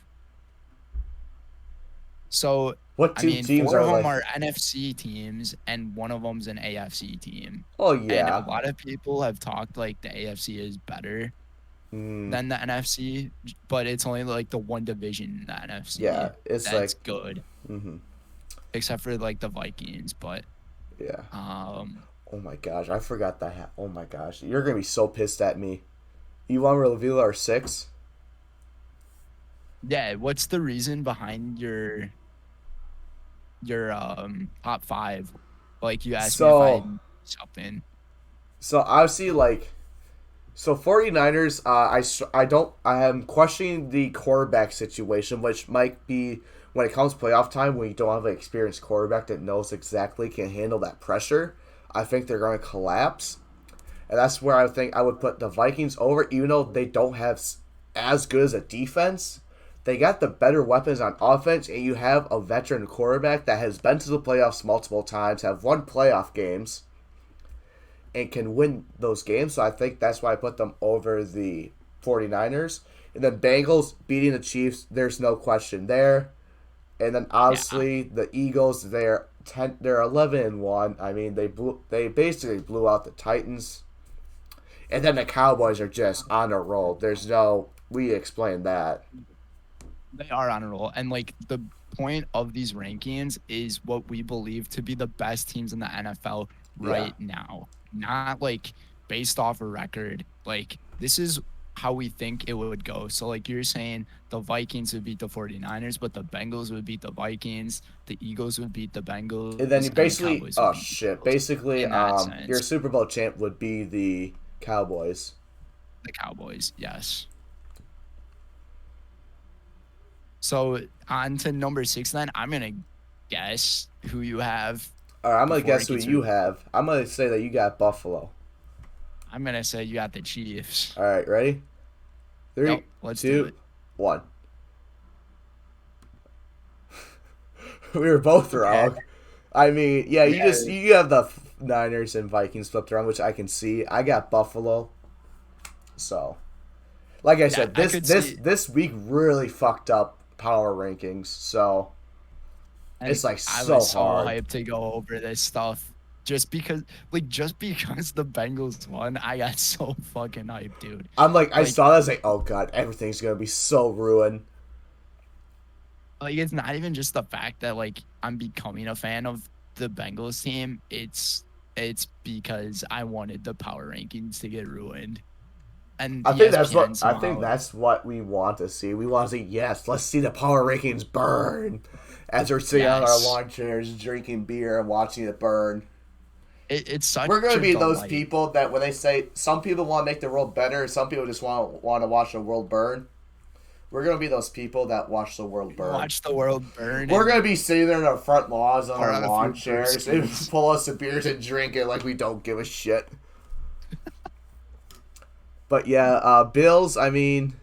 So, What I two mean, teams 4 of are them like? are NFC teams, and one of them's an AFC team. Oh And a yeah. lot of people have talked like the AFC is better Mm, than the NFC, but it's only like the one division in the yeah. NFC It's that's like. good, Mm-hmm. except for like the Vikings. But Yeah. um, Oh my gosh, I forgot that. Oh my gosh, you're gonna be so pissed at me. You want to reveal our six? yeah, what's the reason behind your top five? Like you asked me if I So, had something. so obviously, like, so 49ers, I don't, I am questioning the quarterback situation, which might be when it comes playoff time when you don't have an experienced quarterback that knows exactly can handle that pressure. I think they're going to collapse. And that's where I think I would put the Vikings over, even though they don't have as good as a defense. They got the better weapons on offense, and you have a veteran quarterback that has been to the playoffs multiple times, have won playoff games, and can win those games. So I think that's why I put them over the 49ers. And then Bengals beating the Chiefs, there's no question there. And then Yeah, obviously the Eagles, they're 11-1. I mean, they basically blew out the Titans. And then the Cowboys are just on a roll. There's no we explained that. they are on a roll, and like the point of these rankings is what we believe to be the best teams in the NFL Yeah. right now, not like based off a record. Like this is how we think it would go. So like you're saying the Vikings would beat the 49ers, but the Bengals would beat the Vikings, the Eagles would beat the And then you Bengals, and the basically Cowboys would oh beat the shit. Eagles. Basically, In that your sense, Super Bowl champ would be the Cowboys. the Cowboys, yes. So on to number 6 then. I'm gonna guess who you have Alright, I'm gonna before it guess who gets you revealed. have. I'm gonna say that you got Buffalo. I'm gonna say you got the Chiefs. Alright, ready? Yep, Three, let's do two, it. one. We were both Okay. wrong. I mean, yeah, Yeah. you have the Niners and Vikings flipped around, which I can see. I got Buffalo. So, like I Yeah, said, I this could this see. this week really fucked up power rankings. So And it's like I so was so hard. hyped to go over this stuff just because the Bengals won. I got so fucking hyped, dude. I'm like, I Like saw that, I was like, oh god, everything's gonna be so ruined. it's not even just the fact that like I'm becoming a fan of the Bengals team. It's because I wanted the power rankings to get ruined. And ESPN I think somehow, that's what we want to see. We want to see, yes, let's see the power rankings burn as we're sitting on our yes, lawn chairs, drinking beer and watching it burn. it's such We're gonna a be those delight. people that when they say some people want to make the world better, some people just want to watch the world burn. We're gonna be those people that watch the world burn. Watch the world burn We're gonna and be sitting there in our front lawns on pour our out a lawn few chairs and brewskis. pull us some beers and drink it like we don't give a shit. But yeah, Bills. I mean,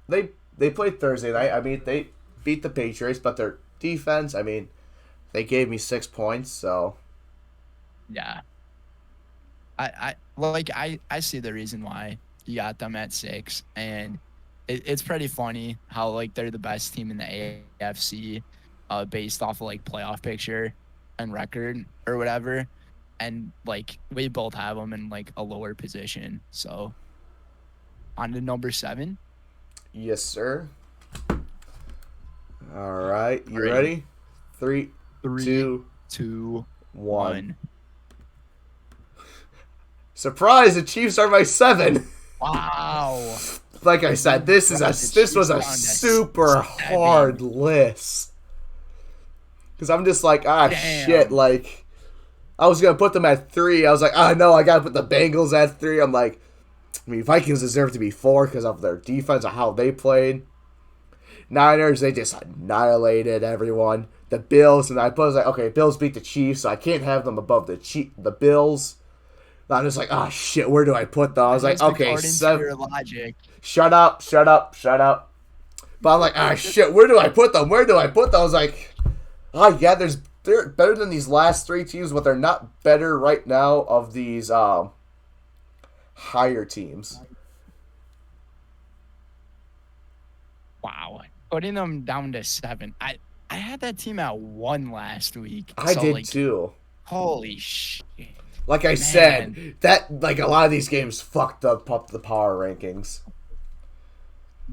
they they played Thursday night. I mean, they beat the Patriots, but their defense, I mean, they gave me 6 points, so. Yeah. I see the reason why you got them at 6, and it's pretty funny how like they're the best team in the AFC, based off of like playoff picture and record or whatever, and like we both have them in like a lower position. So on to number 7. Yes, sir. All right, you ready? 3, 2, 1. Surprise! The Chiefs are my 7. Wow. Like I said, this was a super hard list. Because I'm just like, shit. Like, I was gonna put them at 3. I was like, no, I gotta put the Bengals at 3. I'm like, I mean, Vikings deserve to be 4 because of their defense and how they played. Niners, they just annihilated everyone. The Bills, and I was like, okay, Bills beat the Chiefs, so I can't have them above the Bills. I'm just like, shit, where do I put them? I was like, okay, 7. Shut up. But I'm like, shit, where do I put them? I was like, yeah, they're better than these last 3 teams, but they're not better right now of these higher teams. Wow. Putting them down to 7. I had that team at 1 last week. I did too. Holy shit. Like I said, that like a lot of these games fucked up the power rankings.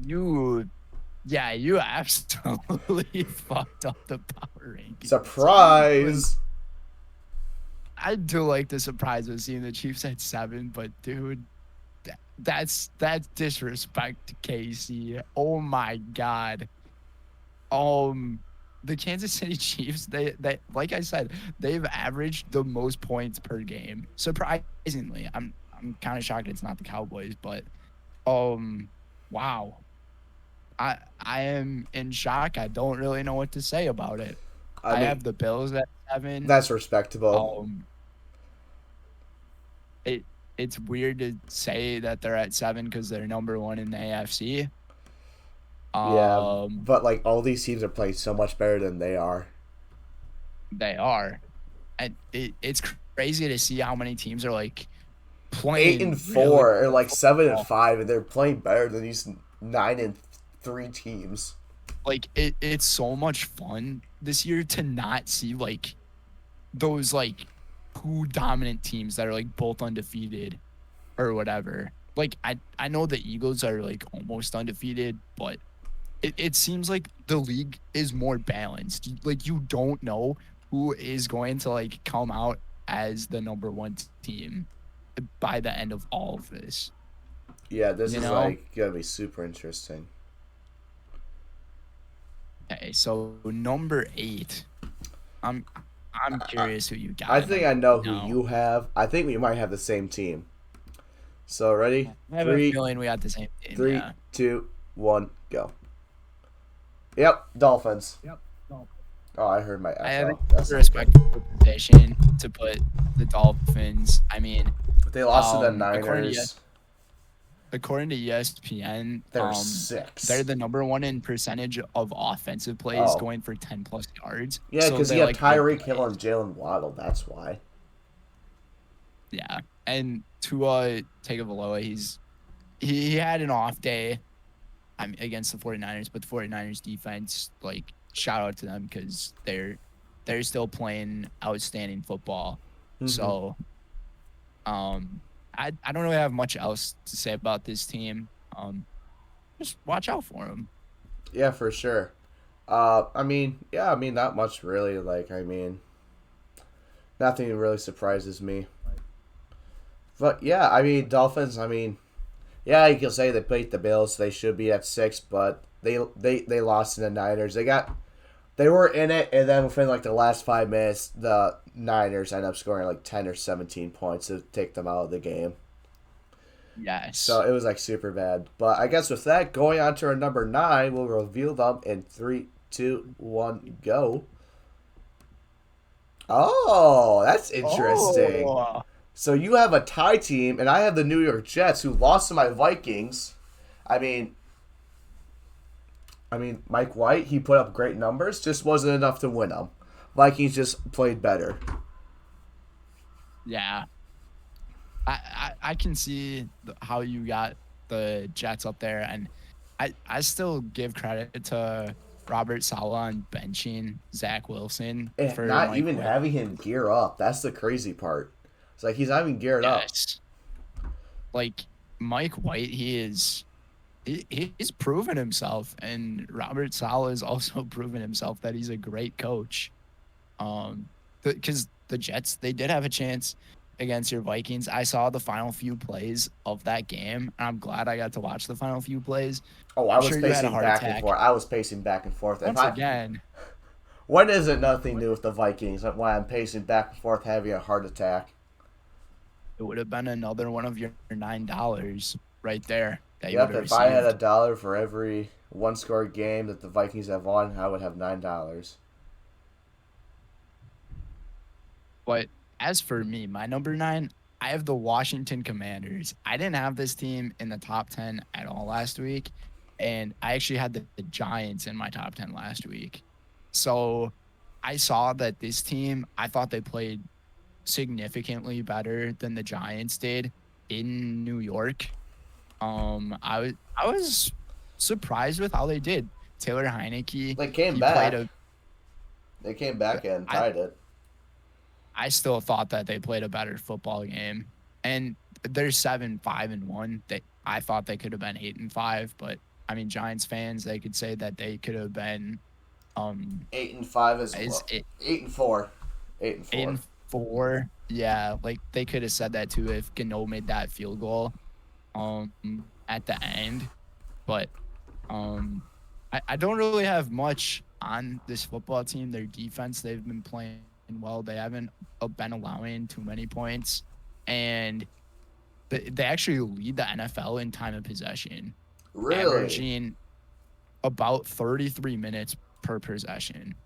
You absolutely fucked up the power rankings. Surprise! I do like the surprise of seeing the Chiefs at 7, but dude, that's disrespect to KC. Oh my god. The Kansas City Chiefs, they like I said, they've averaged the most points per game. Surprisingly, I'm kind of shocked it's not the Cowboys, but wow. I am in shock. I don't really know what to say about it. I have the Bills at 7. That's respectable. It's weird to say that they're at 7 because they're number 1 in the AFC. Yeah, but like all these teams are playing so much better than they are. They are, and it's crazy to see how many teams are like playing 8-4 or like 7-5, and they're playing better than these 9-3 teams. Like it's so much fun this year to not see like those like 2 dominant teams that are like both undefeated or whatever. Like I know the Eagles are like almost undefeated, but it seems like the league is more balanced. Like you don't know who is going to like come out as the number 1 team by the end of all of this. Yeah, this is like gonna be super interesting. Okay, so number 8. I'm curious who you got. I think I know who you have. I think we might have the same team. So ready? I have a feeling we got the same team. 3, 2, 1, go. Yep, Dolphins. Oh, I heard my echo. I have a respectable position to put the Dolphins. I mean, they lost to the Niners. According to ESPN, they're 6. They're the number 1 in percentage of offensive plays going for 10+ yards. Yeah, because you have Tyreek Hill and Jalen Waddle. That's why. Yeah, and Tua Tagovailoa, he had an off day. Against the 49ers, but the 49ers defense, like, shout out to them because they're still playing outstanding football. Mm-hmm. So, I don't really have much else to say about this team. Just watch out for them. Yeah, for sure. Not much really. Like, nothing really surprises me. But yeah, Dolphins. Yeah, you can say they beat the Bills. They should be at 6, but they lost to the Niners. They were in it, and then within like the last 5 minutes, the Niners end up scoring like 10 or 17 points to take them out of the game. Yes. So it was like super bad. But I guess with that, going on to our number 9, we'll reveal them in 3, 2, 1, go. Oh, that's interesting. Oh. So you have a tie team, and I have the New York Jets, who lost to my Vikings. I mean, Mike White, he put up great numbers, just wasn't enough to win them. Vikings just played better. Yeah. I can see how you got the Jets up there, and I still give credit to Robert Saleh on benching Zach Wilson And for not Mike even White. having him gear up. That's the crazy part. It's like he's not even geared up. Yes. Like Mike White, he's proven himself, and Robert Saleh has also proven himself that he's a great coach. Because the Jets, they did have a chance against your Vikings. I saw the final few plays of that game, and I'm glad I got to watch the final few plays. Oh, I I'm was sure you had a pacing heart back and attack. forth. I was pacing back and forth. Once again, When is it nothing new with the Vikings? Why I'm pacing back and forth having a heart attack. it would have been another one of your $9 right there that you would Yep, have if I had received. $1 for every one-score game that the Vikings have won, I would have $9. But as for me, my number 9, I have the Washington Commanders. I didn't have this team in the top 10 at all last week, and I actually had the Giants in my top 10 last week. So I saw that this team, I thought they played significantly better than the Giants did in New York. I was surprised with how they did. Taylor Heineke, They came he played back. They came back and I tied it. I still thought that they played a better football game. And they're 7-5-1. I thought they could have been 8-5, but I mean Giants fans, they could say that they could have been 8-5 as well. 8-4. 8-4. 8-4. Yeah, like they could have said that too if Gano made that field goal at the end. But I don't really have much on this football team. Their defense, they've been playing well. They haven't been allowing too many points, and they actually lead the NFL in time of possession, averaging about 33 minutes per possession.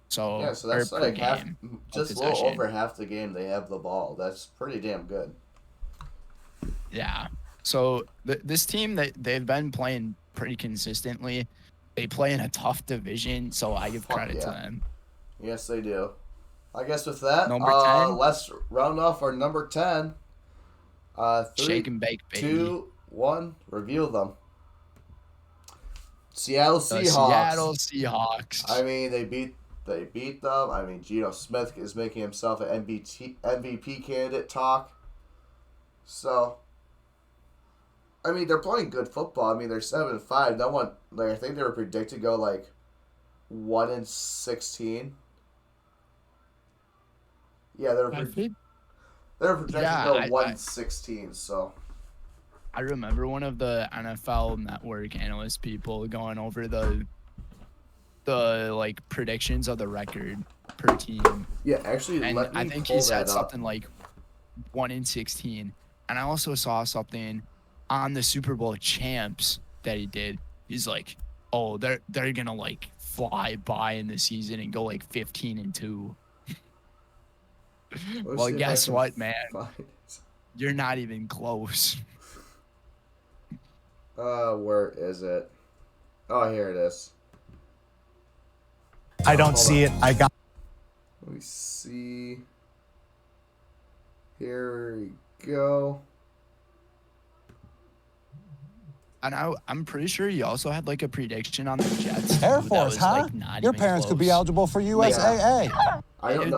So yeah, so that's like half, just a little over half the game they have the ball. That's pretty damn good. Yeah. So this team, they've been playing pretty consistently. They play in a tough division, so I give credit to them. Yes, they do. I guess with that, number 10, let's round off our number 10. 3, shake and bake, baby. 2, 1, reveal them. Seattle Seahawks. Seattle Seahawks. I mean, they beat them. I mean, Geno Smith is making himself an MVP candidate talk. So, I mean, they're playing good football. I mean, they're 7-5. No one, I think they were predicted to go 1-16. Yeah, they were projected to go 1-16. So, I remember one of the NFL Network analyst people going over the predictions of the record per team. Yeah, actually, and let me I think pull he said that something like 1-16. And I also saw something on the Super Bowl champs that he did. He's like, oh, they're gonna fly by in the season and go 15-2. Well, guess what, man? You're not even close. Where is it? Oh, here it is. I don't see it. I got. Let me see. Here we go. And I'm pretty sure you also had a prediction on the Jets. Air Force, huh? Your parents could be eligible for USAA. Yeah. I don't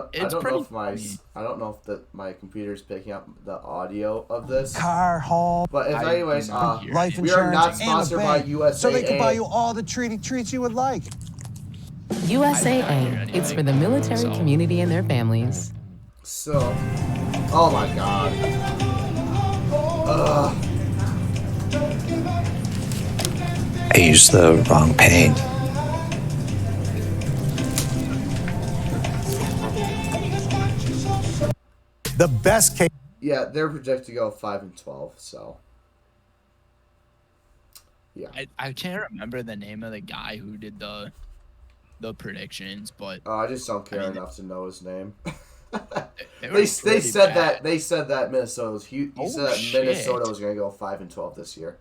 know if my computer's picking up the audio of this. Car, home. But anyways, life insurance, we are not sponsored by USAA. So they can buy you all the treats you would like. USAA. It's for the military community and their families. So, oh my God. I used the wrong paint. The best case. Yeah, they're projected to go 5-12. So, yeah. I can't remember the name of the guy who did the predictions, but I just don't care enough to know his name. they said that Minnesota was huge. He said that Minnesota was going to go 5-12 this year.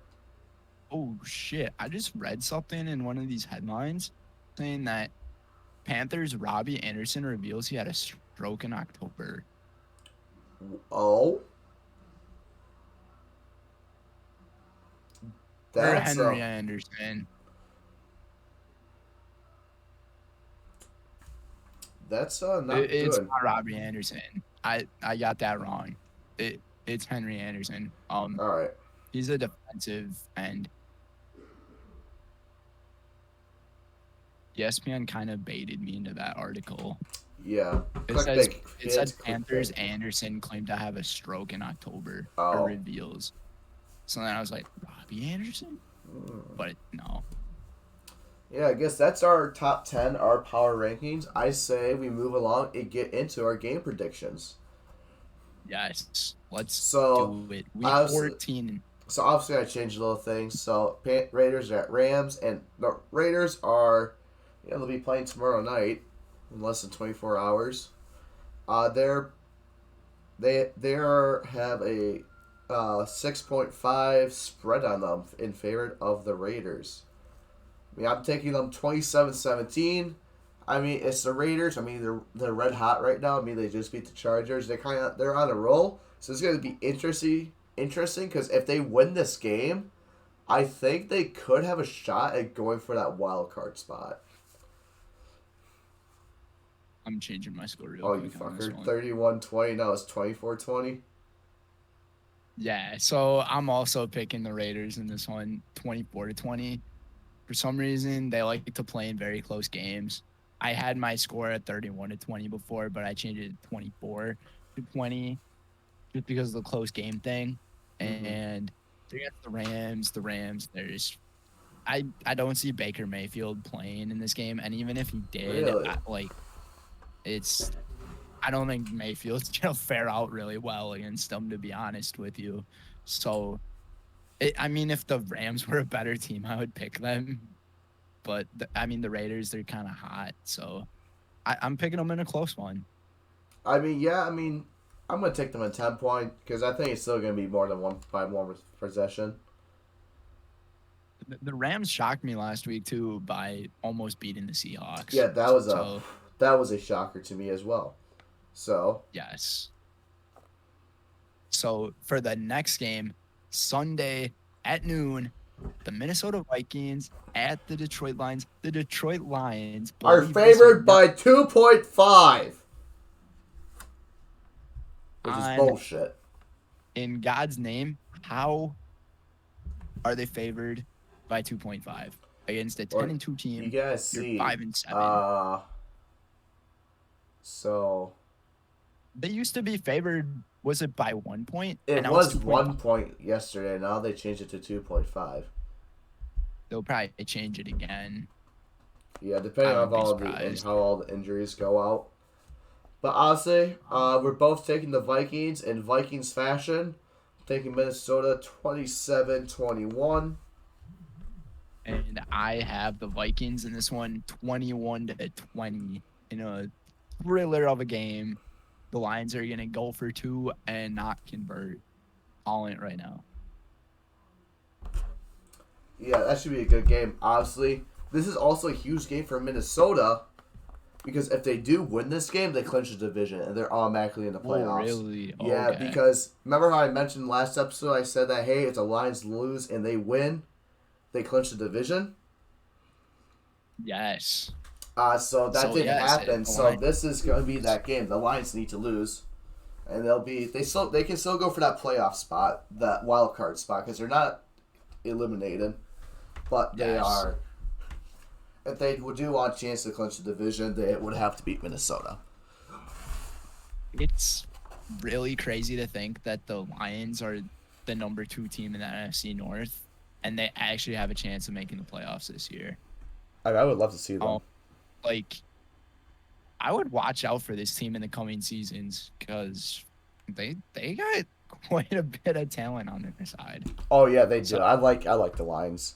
Oh, shit. I just read something in one of these headlines saying that Panthers' Robbie Anderson reveals he had a stroke in October. Oh? Or That's Henry Anderson. That's not It's good. not Robbie Anderson. I got that wrong. It's Henry Anderson. All right. He's a defensive end. ESPN kind of baited me into that article. Yeah. It says Panthers Anderson claimed to have a stroke in October or reveals. So then I was like, Robbie Anderson? But no. Yeah, I guess that's our top 10, our power rankings. I say we move along and get into our game predictions. Yes. Let's do it. Week 14. So obviously I changed little things. So Raiders are at Rams, and the Raiders are, they'll be playing tomorrow night in less than 24 hours. They have a 6.5 spread on them in favor of the Raiders. I mean, I'm taking them 27-17. I mean, it's the Raiders. I mean, they're red hot right now. I mean, they just beat the Chargers. They're on a roll. So it's going to be interesting because if they win this game, I think they could have a shot at going for that wild card spot. I'm changing my score real quick. Oh, you fucker. 31-20. Now it's 24-20. Yeah, so I'm also picking the Raiders in this one, 24-20. For some reason, they like to play in very close games. I had my score at 31-20 before, but I changed it to 24-20 just because of the close game thing. And against the Rams, I don't see Baker Mayfield playing in this game, and even if he did, really? I don't think Mayfield's gonna fare out really well against them, to be honest with you. So, if the Rams were a better team, I would pick them. But the Raiders, they're kind of hot, so I'm picking them in a close one. I'm gonna take them at 10 point because I think it's still gonna be more than one possession. The Rams shocked me last week too by almost beating the Seahawks. Yeah, that was a shocker to me as well. So yes. So for the next game, Sunday at noon, the Minnesota Vikings at the Detroit Lions. The Detroit Lions are favored by 2.5. Which is bullshit. In God's name, how are they favored by 2.5 against a 10-2 team? You guys see 5-7. So they used to be favored. Was it by 1 point? It was 1 point yesterday. Now they changed it to 2.5. They'll probably change it again. Yeah, depending on how all the injuries go out. But honestly, we're both taking the Vikings in Vikings fashion. Taking Minnesota 27-21. And I have the Vikings in this one 21-20 in a thriller of a game. The Lions are going to go for 2 and not convert. Calling it right now. Yeah, that should be a good game. Obviously, this is also a huge game for Minnesota because if they do win this game, they clinch the division and they're automatically in the playoffs. Oh, really? Yeah, okay. Because remember how I mentioned last episode, I said that, hey, if the Lions lose and they win, they clinch the division? Yes. So that didn't happen. So this is going to be that game. The Lions need to lose, and they can still go for that playoff spot, that wild card spot, because they're not eliminated, but they are. If they do want a chance to clinch the division, they would have to beat Minnesota. It's really crazy to think that the Lions are the number 2 team in the NFC North, and they actually have a chance of making the playoffs this year. I would love to see them. I would watch out for this team in the coming seasons because they got quite a bit of talent on their side. Oh yeah, they do. I like the Lions.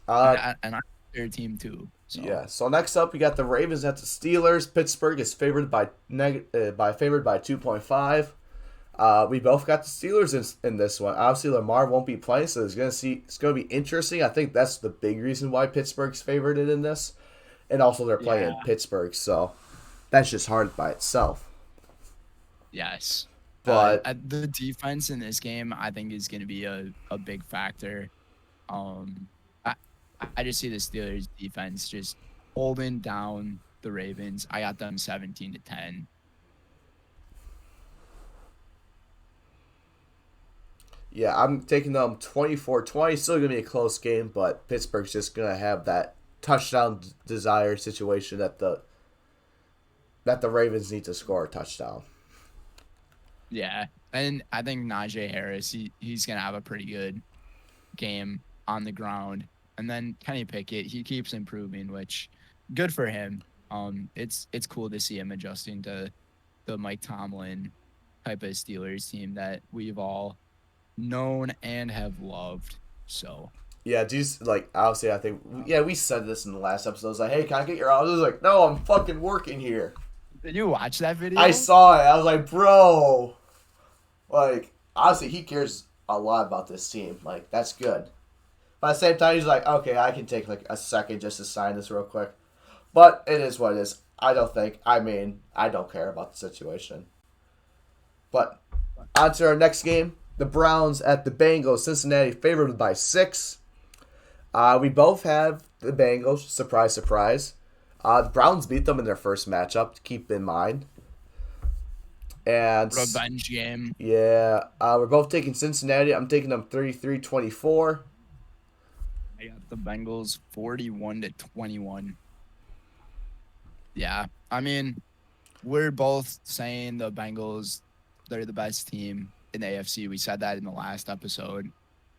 And I'm their team too. So. Yeah. So next up, we got the Ravens at the Steelers. Pittsburgh is favored by 2.5. We both got the Steelers in this one. Obviously, Lamar won't be playing, so it's gonna be interesting. I think that's the big reason why Pittsburgh's favored in this, and also they're playing in Pittsburgh, so that's just hard by itself. Yes, but the defense in this game, I think, is going to be a big factor. I just see the Steelers defense just holding down the Ravens. I got them 17-10. Yeah, I'm taking them 24-20. Still going to be a close game, but Pittsburgh's just going to have that touchdown desire situation that the Ravens need to score a touchdown. Yeah, and I think Najee Harris, he's going to have a pretty good game on the ground. And then Kenny Pickett, he keeps improving, which good for him. It's cool to see him adjusting to the Mike Tomlin type of Steelers team that we've all known and have loved. So yeah, obviously I think we said this in the last episode. I was like, hey, can I get your hours? I was like, no, I'm fucking working here. Did you watch that video? I saw it. I was like, bro, obviously he cares a lot about this team. That's good. But at the same time, he's like, okay, I can take a second just to sign this real quick. But it is what it is. I don't care about the situation. But on to our next game. The Browns at the Bengals. Cincinnati favored by 6. We both have the Bengals. Surprise, surprise. The Browns beat them in their first matchup, to keep in mind. And revenge game. Yeah. We're both taking Cincinnati. I'm taking them 33-24. I got the Bengals 41-21. Yeah. I mean, we're both saying the Bengals, they're the best team in the AFC. We said that in the last episode.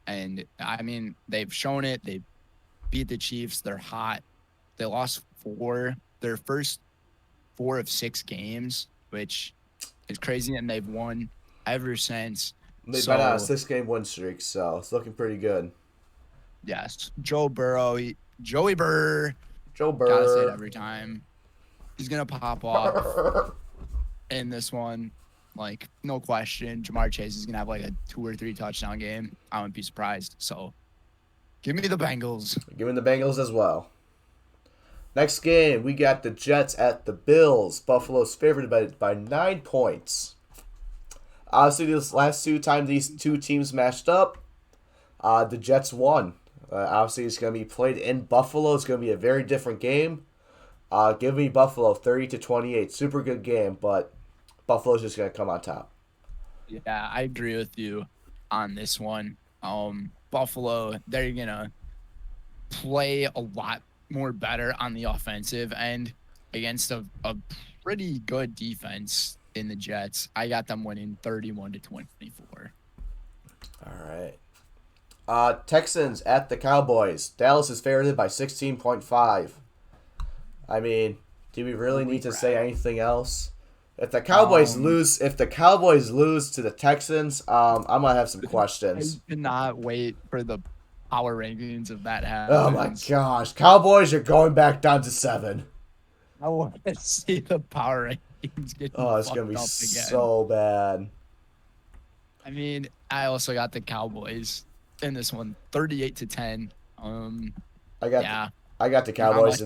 And, I mean, they've shown it. They beat the Chiefs. They're hot. They lost their first 4 of 6 games, which is crazy. And they've won ever since. They've been on a 6-game win streak, so it's looking pretty good. Yes. Joey Burr. Gotta say it every time. He's going to pop off in this one. No question. Jamar Chase is going to have a 2 or 3 touchdown game. I wouldn't be surprised. So, give me the Bengals. Give me the Bengals as well. Next game, we got the Jets at the Bills. Buffalo's favored by 9 points. Obviously, this last 2 times these 2 teams matched up, the Jets won. Obviously, it's going to be played in Buffalo. It's going to be a very different game. Give me Buffalo 30-28. Super good game, but Buffalo's just going to come on top. Yeah, I agree with you on this one. Buffalo, they're going to play a lot more better on the offensive end against a pretty good defense in the Jets. I got them winning 31-24. All right. Texans at the Cowboys. Dallas is favored by 16.5. I mean, do we really need to say anything else? If the Cowboys lose to the Texans, I'm gonna have some questions. I cannot wait for the power rankings of that happens. Oh my gosh, Cowboys are going back down to 7. I want to see the power rankings get it's gonna be so bad. I mean, I also got the Cowboys in this one, 38-10. I got the Cowboys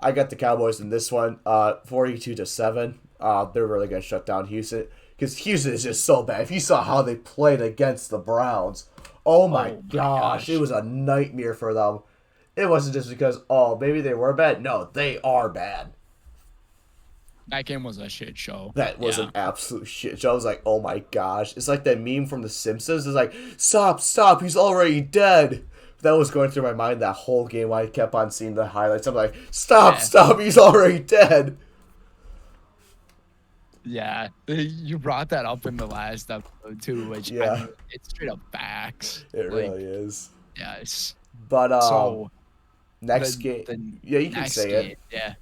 I got the Cowboys in this one, 42-7. They're really gonna shut down Houston because Houston is just so bad. If you saw how they played against the Browns, oh my gosh, it was a nightmare for them. It wasn't just because maybe they were bad. No, they are bad. That game was a shit show. That was an absolute shit show. I was like, oh my gosh. It's like that meme from The Simpsons. It's like, stop, he's already dead. That was going through my mind that whole game while I kept on seeing the highlights. I'm like, stop, he's already dead. Yeah, you brought that up in the last episode too, which I mean, it's straight up facts. It really is. Yes. But next game. You can say it. Yeah.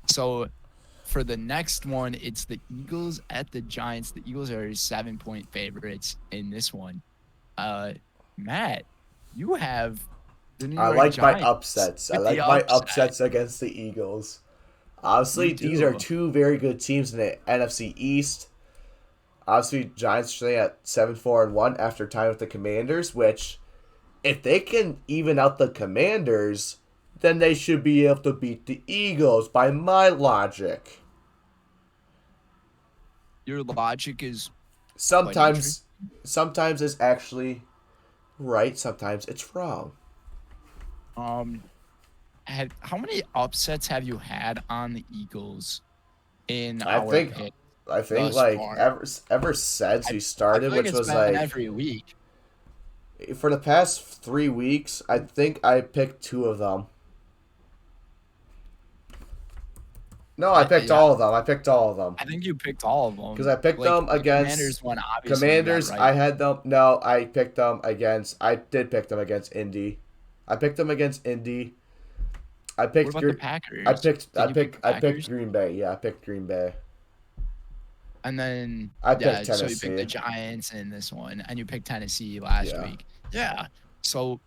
So for the next one, it's the Eagles at the Giants. The Eagles are 7-point favorites in this one. Matt, you have the New York Giants. My upsets. I like my upsets against the Eagles. Obviously, these are 2 very good teams in the NFC East. Obviously, Giants stay at 7-4-1 after time with the Commanders, which, if they can even out the Commanders, then they should be able to beat the Eagles by my logic. Your logic is sometimes it's actually right, sometimes it's wrong. how many upsets have you had on the Eagles in our pick? I think like ever since we started, I feel which was like every week. For the past 3 weeks, I think I picked 2 of them. No, I picked all of them. I think you picked all of them. Because I picked them against Commanders one, obviously. Commanders, right. I had them. No, I picked them against. I did pick them against Indy. I picked them against Indy. I picked. What about the Packers? I picked Green Bay. Yeah, I picked Green Bay. And then I picked Tennessee. So you picked the Giants in this one, and you picked Tennessee last week. Yeah. So,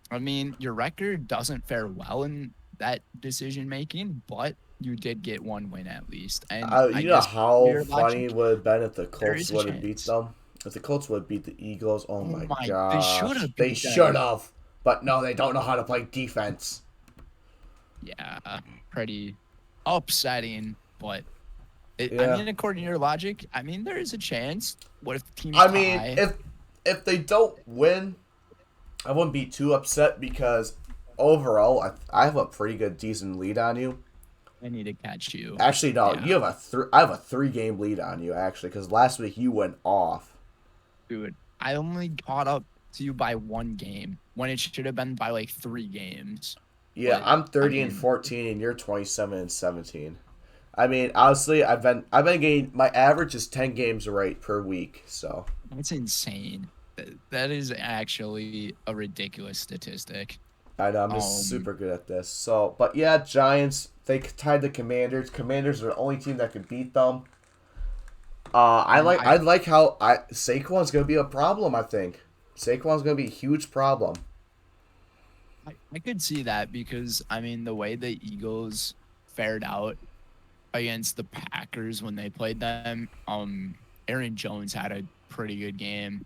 I mean, your record doesn't fare well in that decision making, but you did get 1 win at least. And you know how funny it would have been if the Colts would have beat them? If the Colts would have beat the Eagles, oh my gosh. They should have. But no, they don't know how to play defense. Yeah, pretty upsetting, but I mean, according to your logic, I mean, there is a chance. What if the teams tie? Mean, if they don't win, I wouldn't be too upset because overall, I have a pretty good, decent lead on you. I need to catch you. Actually, no, you have I have a 3-game lead on you, actually, because last week you went off. Dude, I only caught up to you by 1 game when it should have been by like 3 games. Yeah, but, I'm 30-14, and you're 27-17. I mean, honestly, I've been getting my average is 10 games right per week, so that's insane. That is actually a ridiculous statistic. I know, I'm just super good at this. So, but yeah, Giants, they tied the Commanders. Commanders are the only team that could beat them. I like how Saquon's gonna be a problem. I think Saquon's gonna be a huge problem. I could see that because I mean the way the Eagles fared out against the Packers when they played them, Aaron Jones had a pretty good game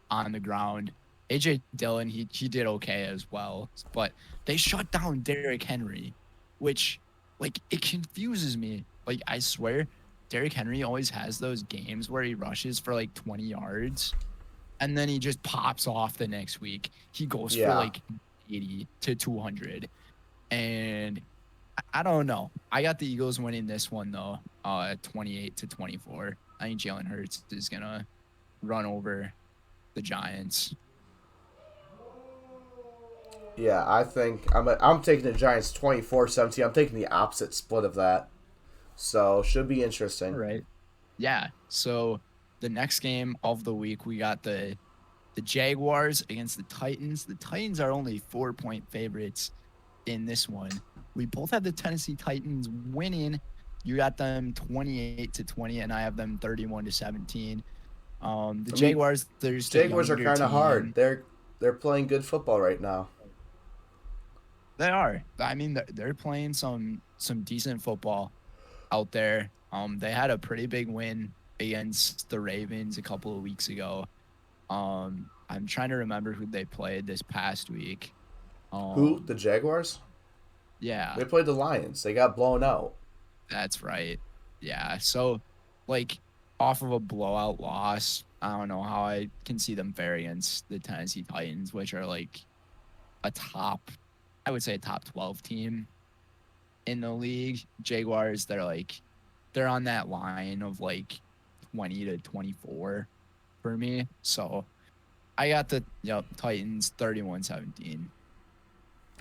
on the ground. AJ Dillon, he did okay as well, but they shut down Derrick Henry, which, like, it confuses me. Like, I swear, Derrick Henry always has those games where he rushes for, like, 20 yards, and then he just pops off the next week. He goes for, like, 80 to 200, and I don't know. I got the Eagles winning this one, though, 28-24. I think Jalen Hurts is going to run over the Giants. Yeah, I think I'm taking the Giants 24-17. I'm taking the opposite split of that. So, should be interesting. All right. Yeah. So, the next game of the week, we got the Jaguars against the Titans. The Titans are only 4-point favorites in this one. We both have the Tennessee Titans winning. You got them 28-20, and I have them 31-17. The Jaguars, Jaguars are kind of hard. They're playing good football right now. They are. I mean, they're playing some decent football out there. They had a pretty big win against the Ravens a couple of weeks ago. I'm trying to remember who they played this past week. Who? The Jaguars? Yeah. They played the Lions. They got blown out. That's right. Yeah. So, like, off of a blowout loss, I don't know how I can see them fare against the Tennessee Titans, which are like a top 12 team in the league. Jaguars, they're on that line of like 20-24 for me. So I got the Titans 31-17.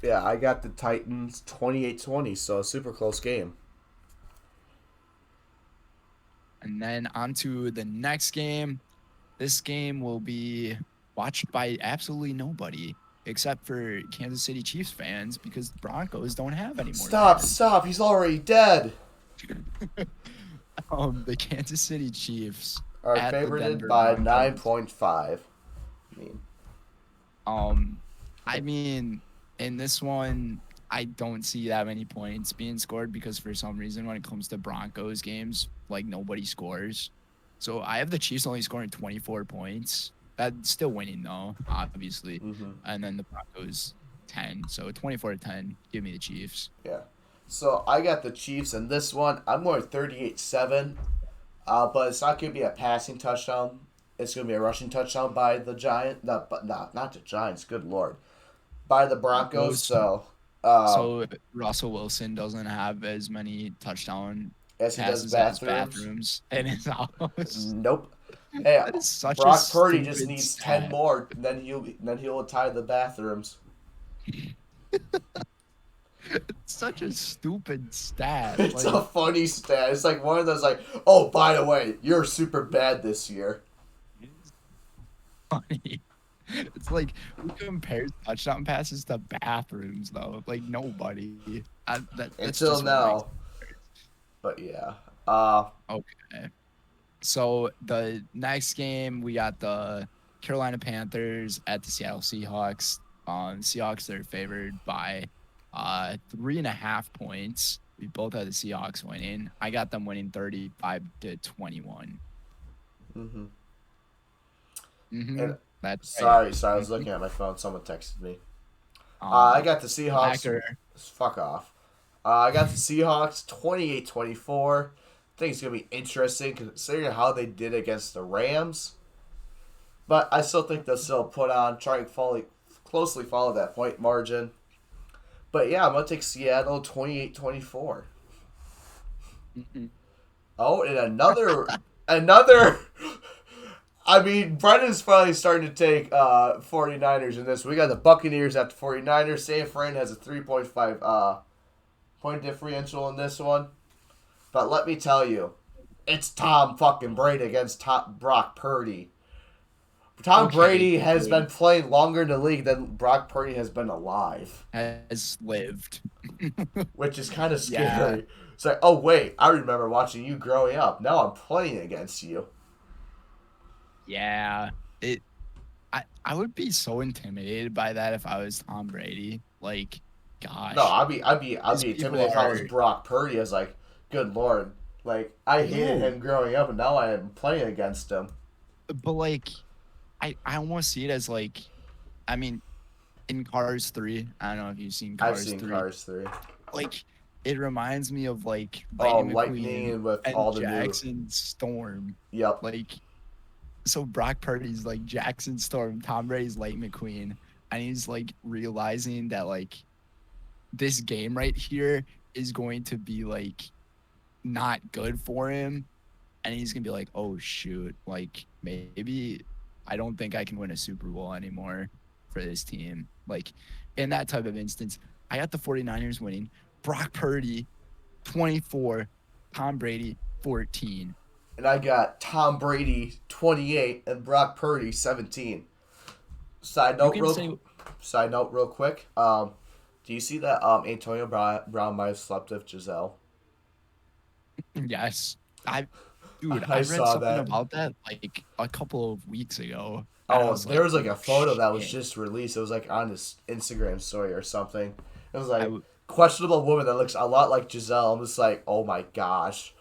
Yeah, I got the Titans 28-20, so a super close game. And then on to the next game. This game will be watched by absolutely nobody except for Kansas City Chiefs fans because the Broncos don't have any more. Stop. He's already dead. The Kansas City Chiefs are favored by 9.5. I mean, in this one, I don't see that many points being scored because for some reason when it comes to Broncos games, like nobody scores. So I have the Chiefs only scoring 24 points. That's still winning though, obviously. Mm-hmm. And then the Broncos 10. So 24-10. Give me the Chiefs. Yeah. So I got the Chiefs in this one. I'm going 38-7. But it's not going to be a passing touchdown. It's going to be a rushing touchdown by the Giants. Not the Giants. Good Lord. By the Broncos. So Russell Wilson doesn't have as many touchdown as he does passes bathrooms. as bathrooms in his house. Nope. Hey, That is such Brock a Purdy just stupid needs stat. 10 more. Then he'll tie the bathrooms. It's such a stupid stat. It's a funny stat. It's like one of those like, oh, by the way, you're super bad this year. Funny. It's like who compares touchdown passes to bathrooms though? Like nobody. That's Until just now. But yeah. Okay. So the next game we got the Carolina Panthers at the Seattle Seahawks. Seahawks are favored by 3.5 points. We both had the Seahawks winning. I got them winning 35-21. And That's sorry, I was looking at my phone. Someone texted me. I got the Seahawks. Fuck off. I got the Seahawks 28-24. I think it's going to be interesting considering how they did against the Rams. But I still think they'll still try and closely follow that point margin. But yeah, I'm going to take Seattle 28-24. Oh, and another. I mean, Brendan's finally starting to take 49ers in this. We got the Buccaneers at the 49ers. San Fran has a 3.5 point differential in this one. But let me tell you, it's Tom fucking Brady against Brock Purdy. Tom Brady has been playing longer in the league than Brock Purdy has been alive. Has lived. Which is kind of scary. Yeah. It's like, oh, wait, I remember watching you growing up. Now I'm playing against you. Yeah. I would be so intimidated by that if I was Tom Brady. Like, gosh. No, I'd be intimidated if I was Brock Purdy. I was like, good Lord. Like, I hated him growing up, and now I am playing against him. But, like, I almost see it as, like, I mean, in Cars 3, I don't know if you've seen Cars 3. I've seen Cars 3. Like, it reminds me of, like, Lightning with and all the Jackson Storm. Yep. Like, so Brock Purdy's, like, Jackson Storm, Tom Brady's Lightning McQueen, and he's, like, realizing that, like, this game right here is going to be, like, not good for him, and he's gonna be like, oh shoot, like maybe I don't think I can win a Super Bowl anymore for this team. Like in that type of instance, I got the 49ers winning. Brock Purdy 24, Tom Brady 14. And I got Tom Brady 28 and Brock Purdy 17. Side note real quick. Do you see that Antonio Brown might have slept with Giselle? Yes. I read something about that like a couple of weeks ago. There was like a photo that was just released. It was like on his Instagram story or something. It was like questionable woman that looks a lot like Giselle. I'm just like, oh my gosh.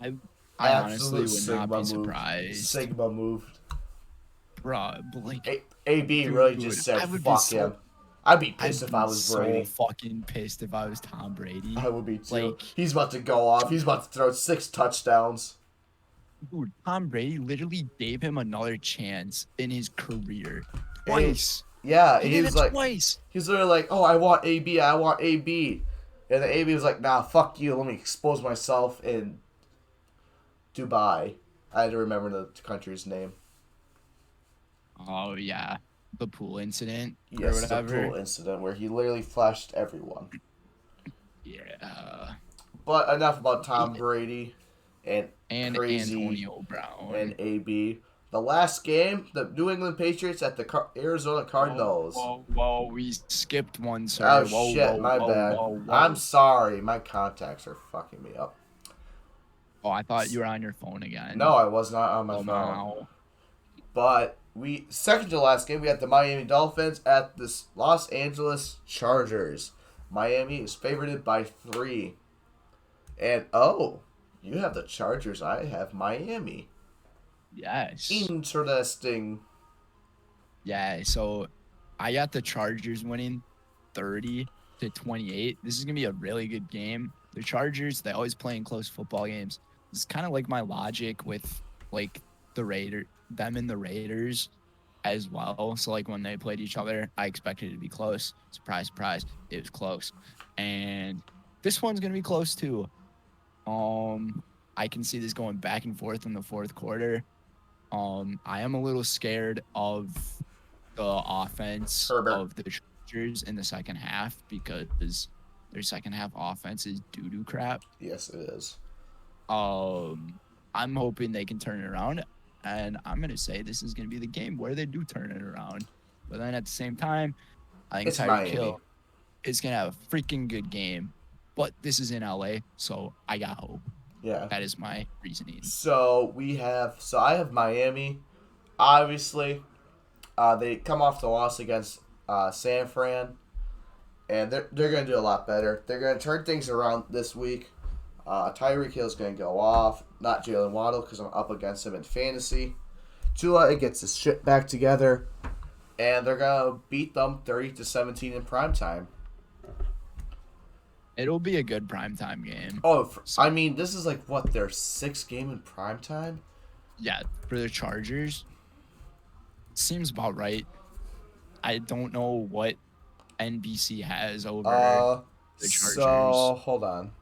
I honestly would not be surprised. Sigma moved. Bruh, but like AB really just said fuck him. I'd be pissed if I was Brady. So fucking pissed if I was Tom Brady. I would be too. Like, he's about to go off. He's about to throw 6 touchdowns. Dude, Tom Brady literally gave him another chance in his career. Twice. He's like, twice. He's literally like, oh, I want AB. And then AB was like, nah, fuck you. Let me expose myself in Dubai. I had to remember the country's name. Oh, yeah. The pool incident? Yes, the pool incident where he literally flashed everyone. Yeah. But enough about Tom Brady and crazy Antonio Brown and AB. The last game, the New England Patriots at the Arizona Cardinals. Whoa, we skipped one, sir. Oh, shit, my bad. I'm sorry. My contacts are fucking me up. Oh, I thought you were on your phone again. No, I was not on my phone. No. But second to last game, we got the Miami Dolphins at the Los Angeles Chargers. Miami is favored by 3. And, you have the Chargers. I have Miami. Yes. Interesting. Yeah, so I got the Chargers winning 30-28. This is going to be a really good game. The Chargers, they always play in close football games. It's kind of like my logic with like them and the Raiders as well. So like when they played each other, I expected it to be close. Surprise, surprise, it was close. And this one's going to be close too. I can see this going back and forth in the fourth quarter. I am a little scared of the offense Herbert. of the Chargers in the second half because their second half offense is doo-doo crap. Yes, it is. I'm hoping they can turn it around, and I'm going to say this is going to be the game where they do turn it around. But then at the same time, I think It's Tyreek Miami. Hill is going to have a freaking good game. But this is in LA, so I got hope. Yeah. That is my reasoning. So I have Miami. Obviously, they come off the loss against San Fran, and they're going to do a lot better. They're going to turn things around this week. Tyreek Hill's going to go off, not Jalen Waddle because I'm up against him in fantasy. Tua gets his shit back together, and they're going to beat them 30-17 in primetime. It'll be a good primetime game. Oh, I mean, this is like, what, their sixth game in primetime? Yeah, for the Chargers, seems about right. I don't know what NBC has over the Chargers. So, hold on.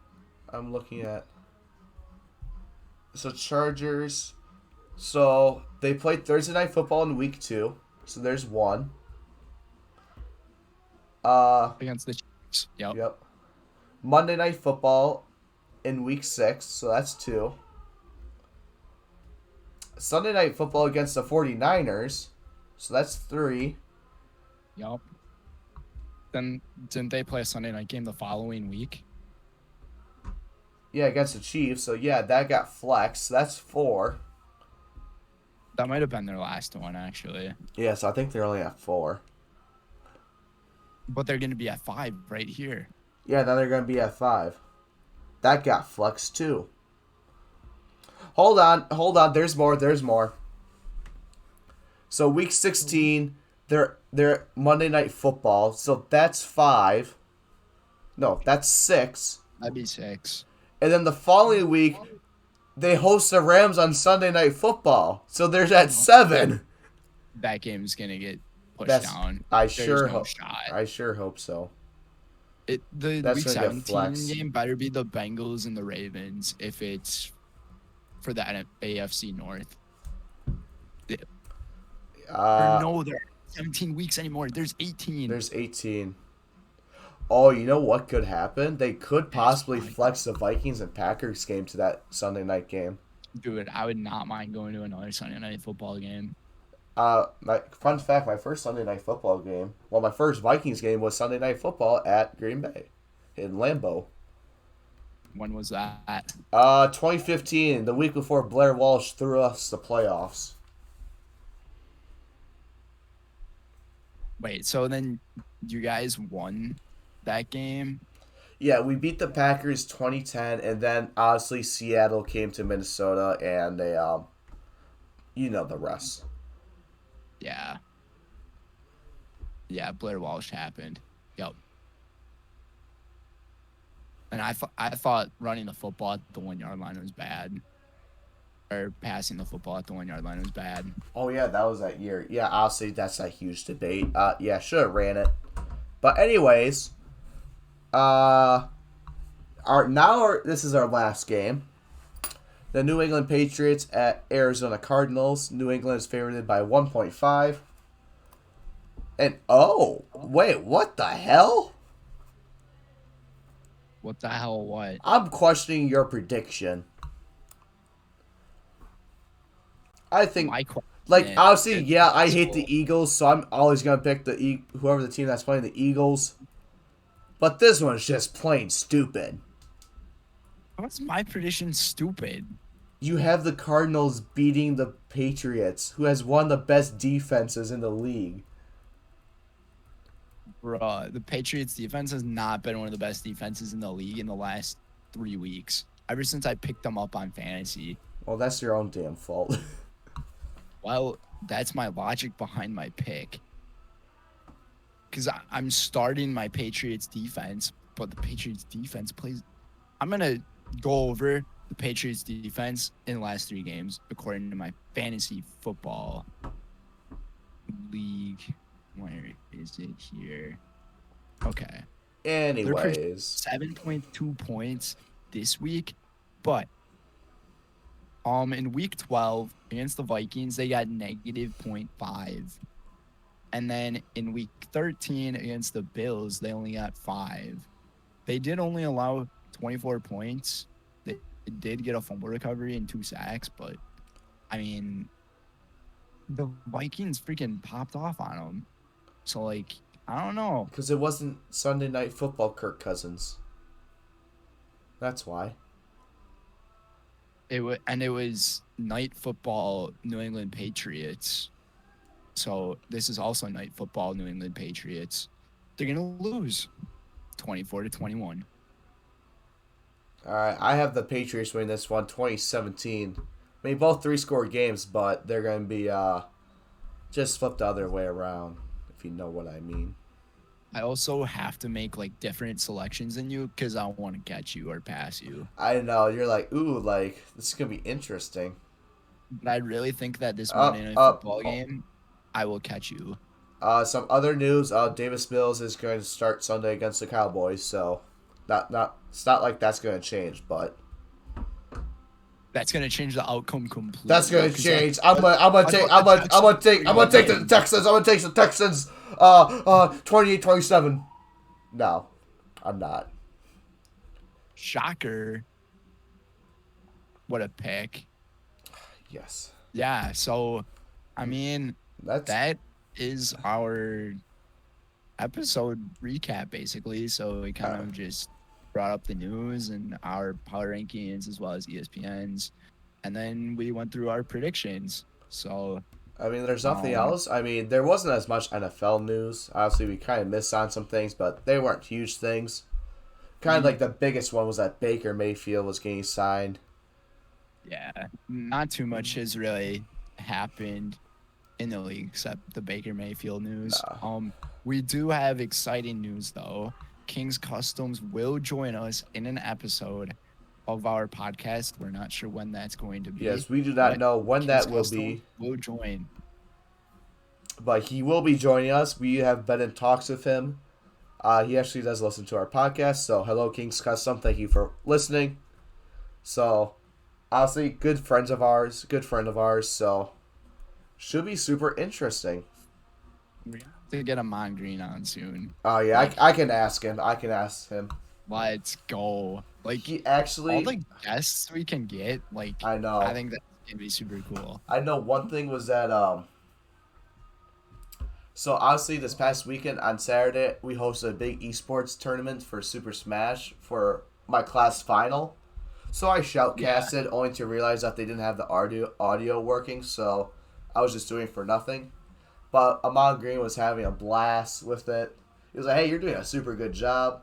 I'm looking at... So, Chargers... So, they played Thursday Night Football in Week 2. So, there's one. Against the Chiefs. Yep. Monday Night Football in Week 6. So, that's 2. Sunday Night Football against the 49ers. So, that's 3. Yep. Then didn't they play a Sunday night game the following week? Yeah, against the Chiefs. So, yeah, that got flexed. So that's 4. That might have been their last one, actually. Yeah, so I think they're only at 4. But they're going to be at 5 right here. Yeah, now they're going to be at 5. That got flexed, too. Hold on. There's more. So, Week 16, they're Monday Night Football. So, that's 5. No, that's 6. That'd be 6. And then the following week, they host the Rams on Sunday Night Football. So there's at 7. That game's gonna get pushed down. I There's sure no hope. shot. I sure hope so. The That's Week gonna get 17 flexed. game better be the Bengals and the Ravens if it's for the AFC North. No, there aren't 17 weeks anymore. There's 18. There's 18. Oh, you know what could happen? They could possibly flex the Vikings and Packers game to that Sunday night game. Dude, I would not mind going to another Sunday night football game. Fun fact, my first Sunday night football game, my first Vikings game was Sunday night football at Green Bay in Lambeau. When was that? 2015, the week before Blair Walsh threw us the playoffs. Wait, so then you guys won that game? Yeah, we beat the Packers 2010, and then obviously Seattle came to Minnesota, and they, you know the rest. Yeah. Yeah, Blair Walsh happened. Yep. And I thought running the football at the 1-yard line was bad. Or passing the football at the 1-yard line was bad. Oh, yeah, that was that year. Yeah, obviously, that's a huge debate. Yeah, should have ran it. But anyways, this is our last game. The New England Patriots at Arizona Cardinals. New England is favored by 1.5. And, wait, what the hell? What the hell, what? I'm questioning your prediction. I think, obviously, yeah, I hate the Eagles, so I'm always going to pick whoever the team that's playing the Eagles. But this one's just plain stupid. What's my prediction stupid? You have the Cardinals beating the Patriots, who has one of the best defenses in the league. Bruh, the Patriots defense has not been one of the best defenses in the league in the last 3 weeks. Ever since I picked them up on fantasy. Well, that's your own damn fault. Well, that's my logic behind my pick. Because I'm starting my Patriots defense, but the Patriots defense plays. I'm going to go over the Patriots defense in the last 3 games, according to my fantasy football league. Where is it here? Okay. Anyways. 7.2 points this week, but in week 12 against the Vikings, they got negative 0.5. And then in week 13 against the Bills, they only got 5. They did only allow 24 points. They did get a fumble recovery and 2 sacks, but I mean, the Vikings freaking popped off on them. So, like, I don't know. Because it wasn't Sunday Night Football, Kirk Cousins. That's why. It was night football, New England Patriots. So this is also night football, New England Patriots. They're gonna lose, 24-21. All right, I have the Patriots winning this one, 2017. I mean, both 3-score games, but they're gonna be just flipped the other way around, if you know what I mean. I also have to make like different selections than you because I want to catch you or pass you. I know you're like, ooh, like this is gonna be interesting. But I really think that this Monday Night Football game, I will catch you. Some other news: Davis Mills is going to start Sunday against the Cowboys. So, it's not like that's going to change, but that's going to change the outcome completely. That's going to change. I'm gonna take the Texans. I'm gonna take the Texans. 28-27. No, I'm not. Shocker. What a pick. Yes. Yeah, so, I mean, that is our episode recap, basically. So we kind of just brought up the news and our power rankings as well as ESPN's. And then we went through our predictions. So, I mean, there's nothing else. I mean, there wasn't as much NFL news. Obviously, we kind of missed on some things, but they weren't huge things. Kind of like the biggest one was that Baker Mayfield was getting signed. Yeah, not too much has really happened in the league except the Baker Mayfield news. We do have exciting news, though. King's Customs will join us in an episode of our podcast. We're not sure when that's going to be. Yes, we do not know when King's that will Customs be. Will join. But he will be joining us. We have been in talks with him. He actually does listen to our podcast. So, hello, King's Custom. Thank you for listening. So, honestly, good friend of ours. So, should be super interesting. We have to get Amon Green on soon. Oh, yeah. I can ask him. Let's go. Like, he actually, all the guests we can get, like, I know. I think that's going to be super cool. I know one thing was that, so obviously this past weekend on Saturday, we hosted a big esports tournament for Super Smash for my class final. So I shoutcasted only to realize that they didn't have the audio working, so I was just doing it for nothing. But Amon Green was having a blast with it. He was like, hey, you're doing a super good job.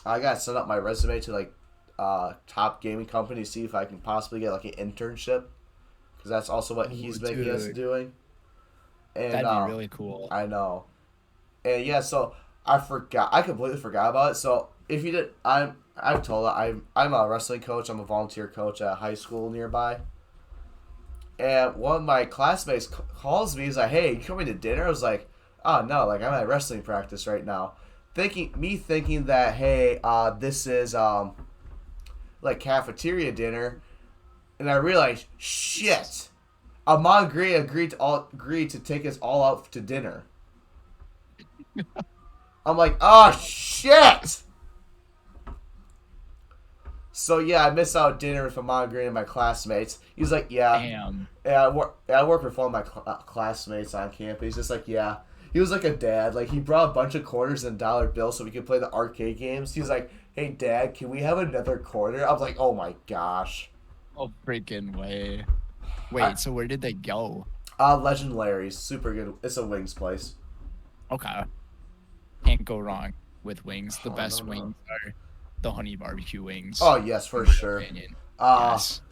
I got to send up my resume to like top gaming company to see if I can possibly get like an internship. Because that's also what he's making us doing. And, that'd be really cool. I know. And yeah, so I completely forgot about it. So if you did, I've told her I'm a wrestling coach. I'm a volunteer coach at a high school nearby. And one of my classmates calls me. He's like, "Hey, you coming to dinner?" I was like, "Oh no, like I'm at wrestling practice right now." Thinking that, hey, this is like cafeteria dinner, and I realized, shit, Amon Green agreed to take us all out to dinner. I'm like, oh shit. So yeah, I missed out dinner with Amon Green and my classmates. He's like, yeah. Damn. Yeah, I work with one of my classmates on campus. He's just like, yeah. He was like a dad. Like, he brought a bunch of quarters and dollar bills so we could play the arcade games. He's like, hey, Dad, can we have another quarter? I was like, oh my gosh. Oh, freaking way. Wait, so where did they go? Legend Larry's. Super good. It's a wings place. Okay. Can't go wrong with wings. The best wings are the honey barbecue wings. Oh, yes, for sure. Yes.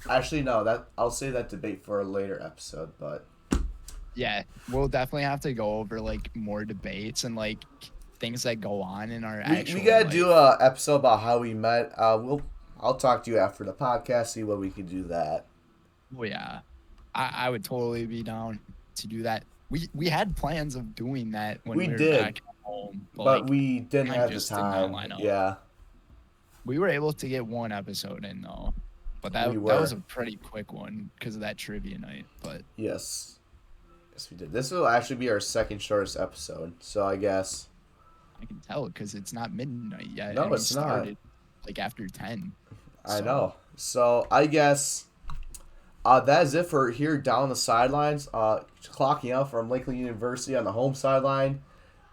Actually, no. That I'll save that debate for a later episode. But yeah, we'll definitely have to go over like more debates and like things that go on in our actual. We gotta life. do a episode about how we met. I'll talk to you after the podcast. See what we can do that. Oh yeah, I would totally be down to do that. We had plans of doing that when we were back at home, but like, we didn't have the just did time. not line up. Yeah. We were able to get one episode in though, but that was a pretty quick one because of that trivia night. But yes, we did. This will actually be our second shortest episode, so I guess I can tell because it's not midnight yet. No, and it's started, not. Like after 10. I know. So I guess that is it for here down the sidelines. Clocking out from Lakeland University on the home sideline.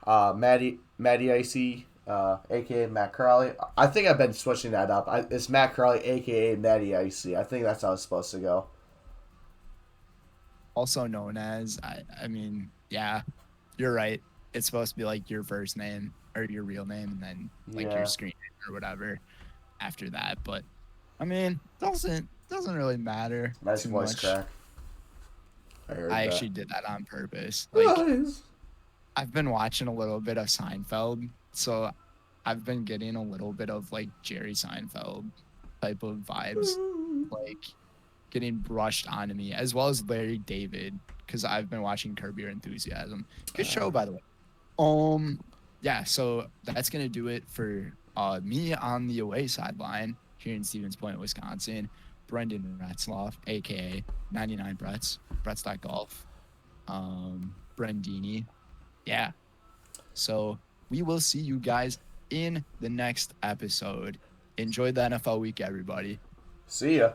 Matty Icy. A.K.A. Matt Crowley. I think I've been switching that up. It's Matt Crowley, A.K.A. Matty Icy. I think that's how it's supposed to go. Also known as, I mean, yeah, you're right. It's supposed to be like your first name or your real name and then like your screen name or whatever after that. But, I mean, doesn't really matter. Nice voice much. crack. I actually did that on purpose. Like, I've been watching a little bit of Seinfeld. So I've been getting a little bit of like Jerry Seinfeld type of vibes, like getting brushed onto me, as well as Larry David, because I've been watching Curb Your Enthusiasm. Good show, by the way. Yeah, so that's gonna do it for me on the away sideline here in Stevens Point, Wisconsin. Brenden Ratzloff, aka 99 Bretts.golf. Brendini. Yeah. So we will see you guys in the next episode. Enjoy the NFL week, everybody. See ya.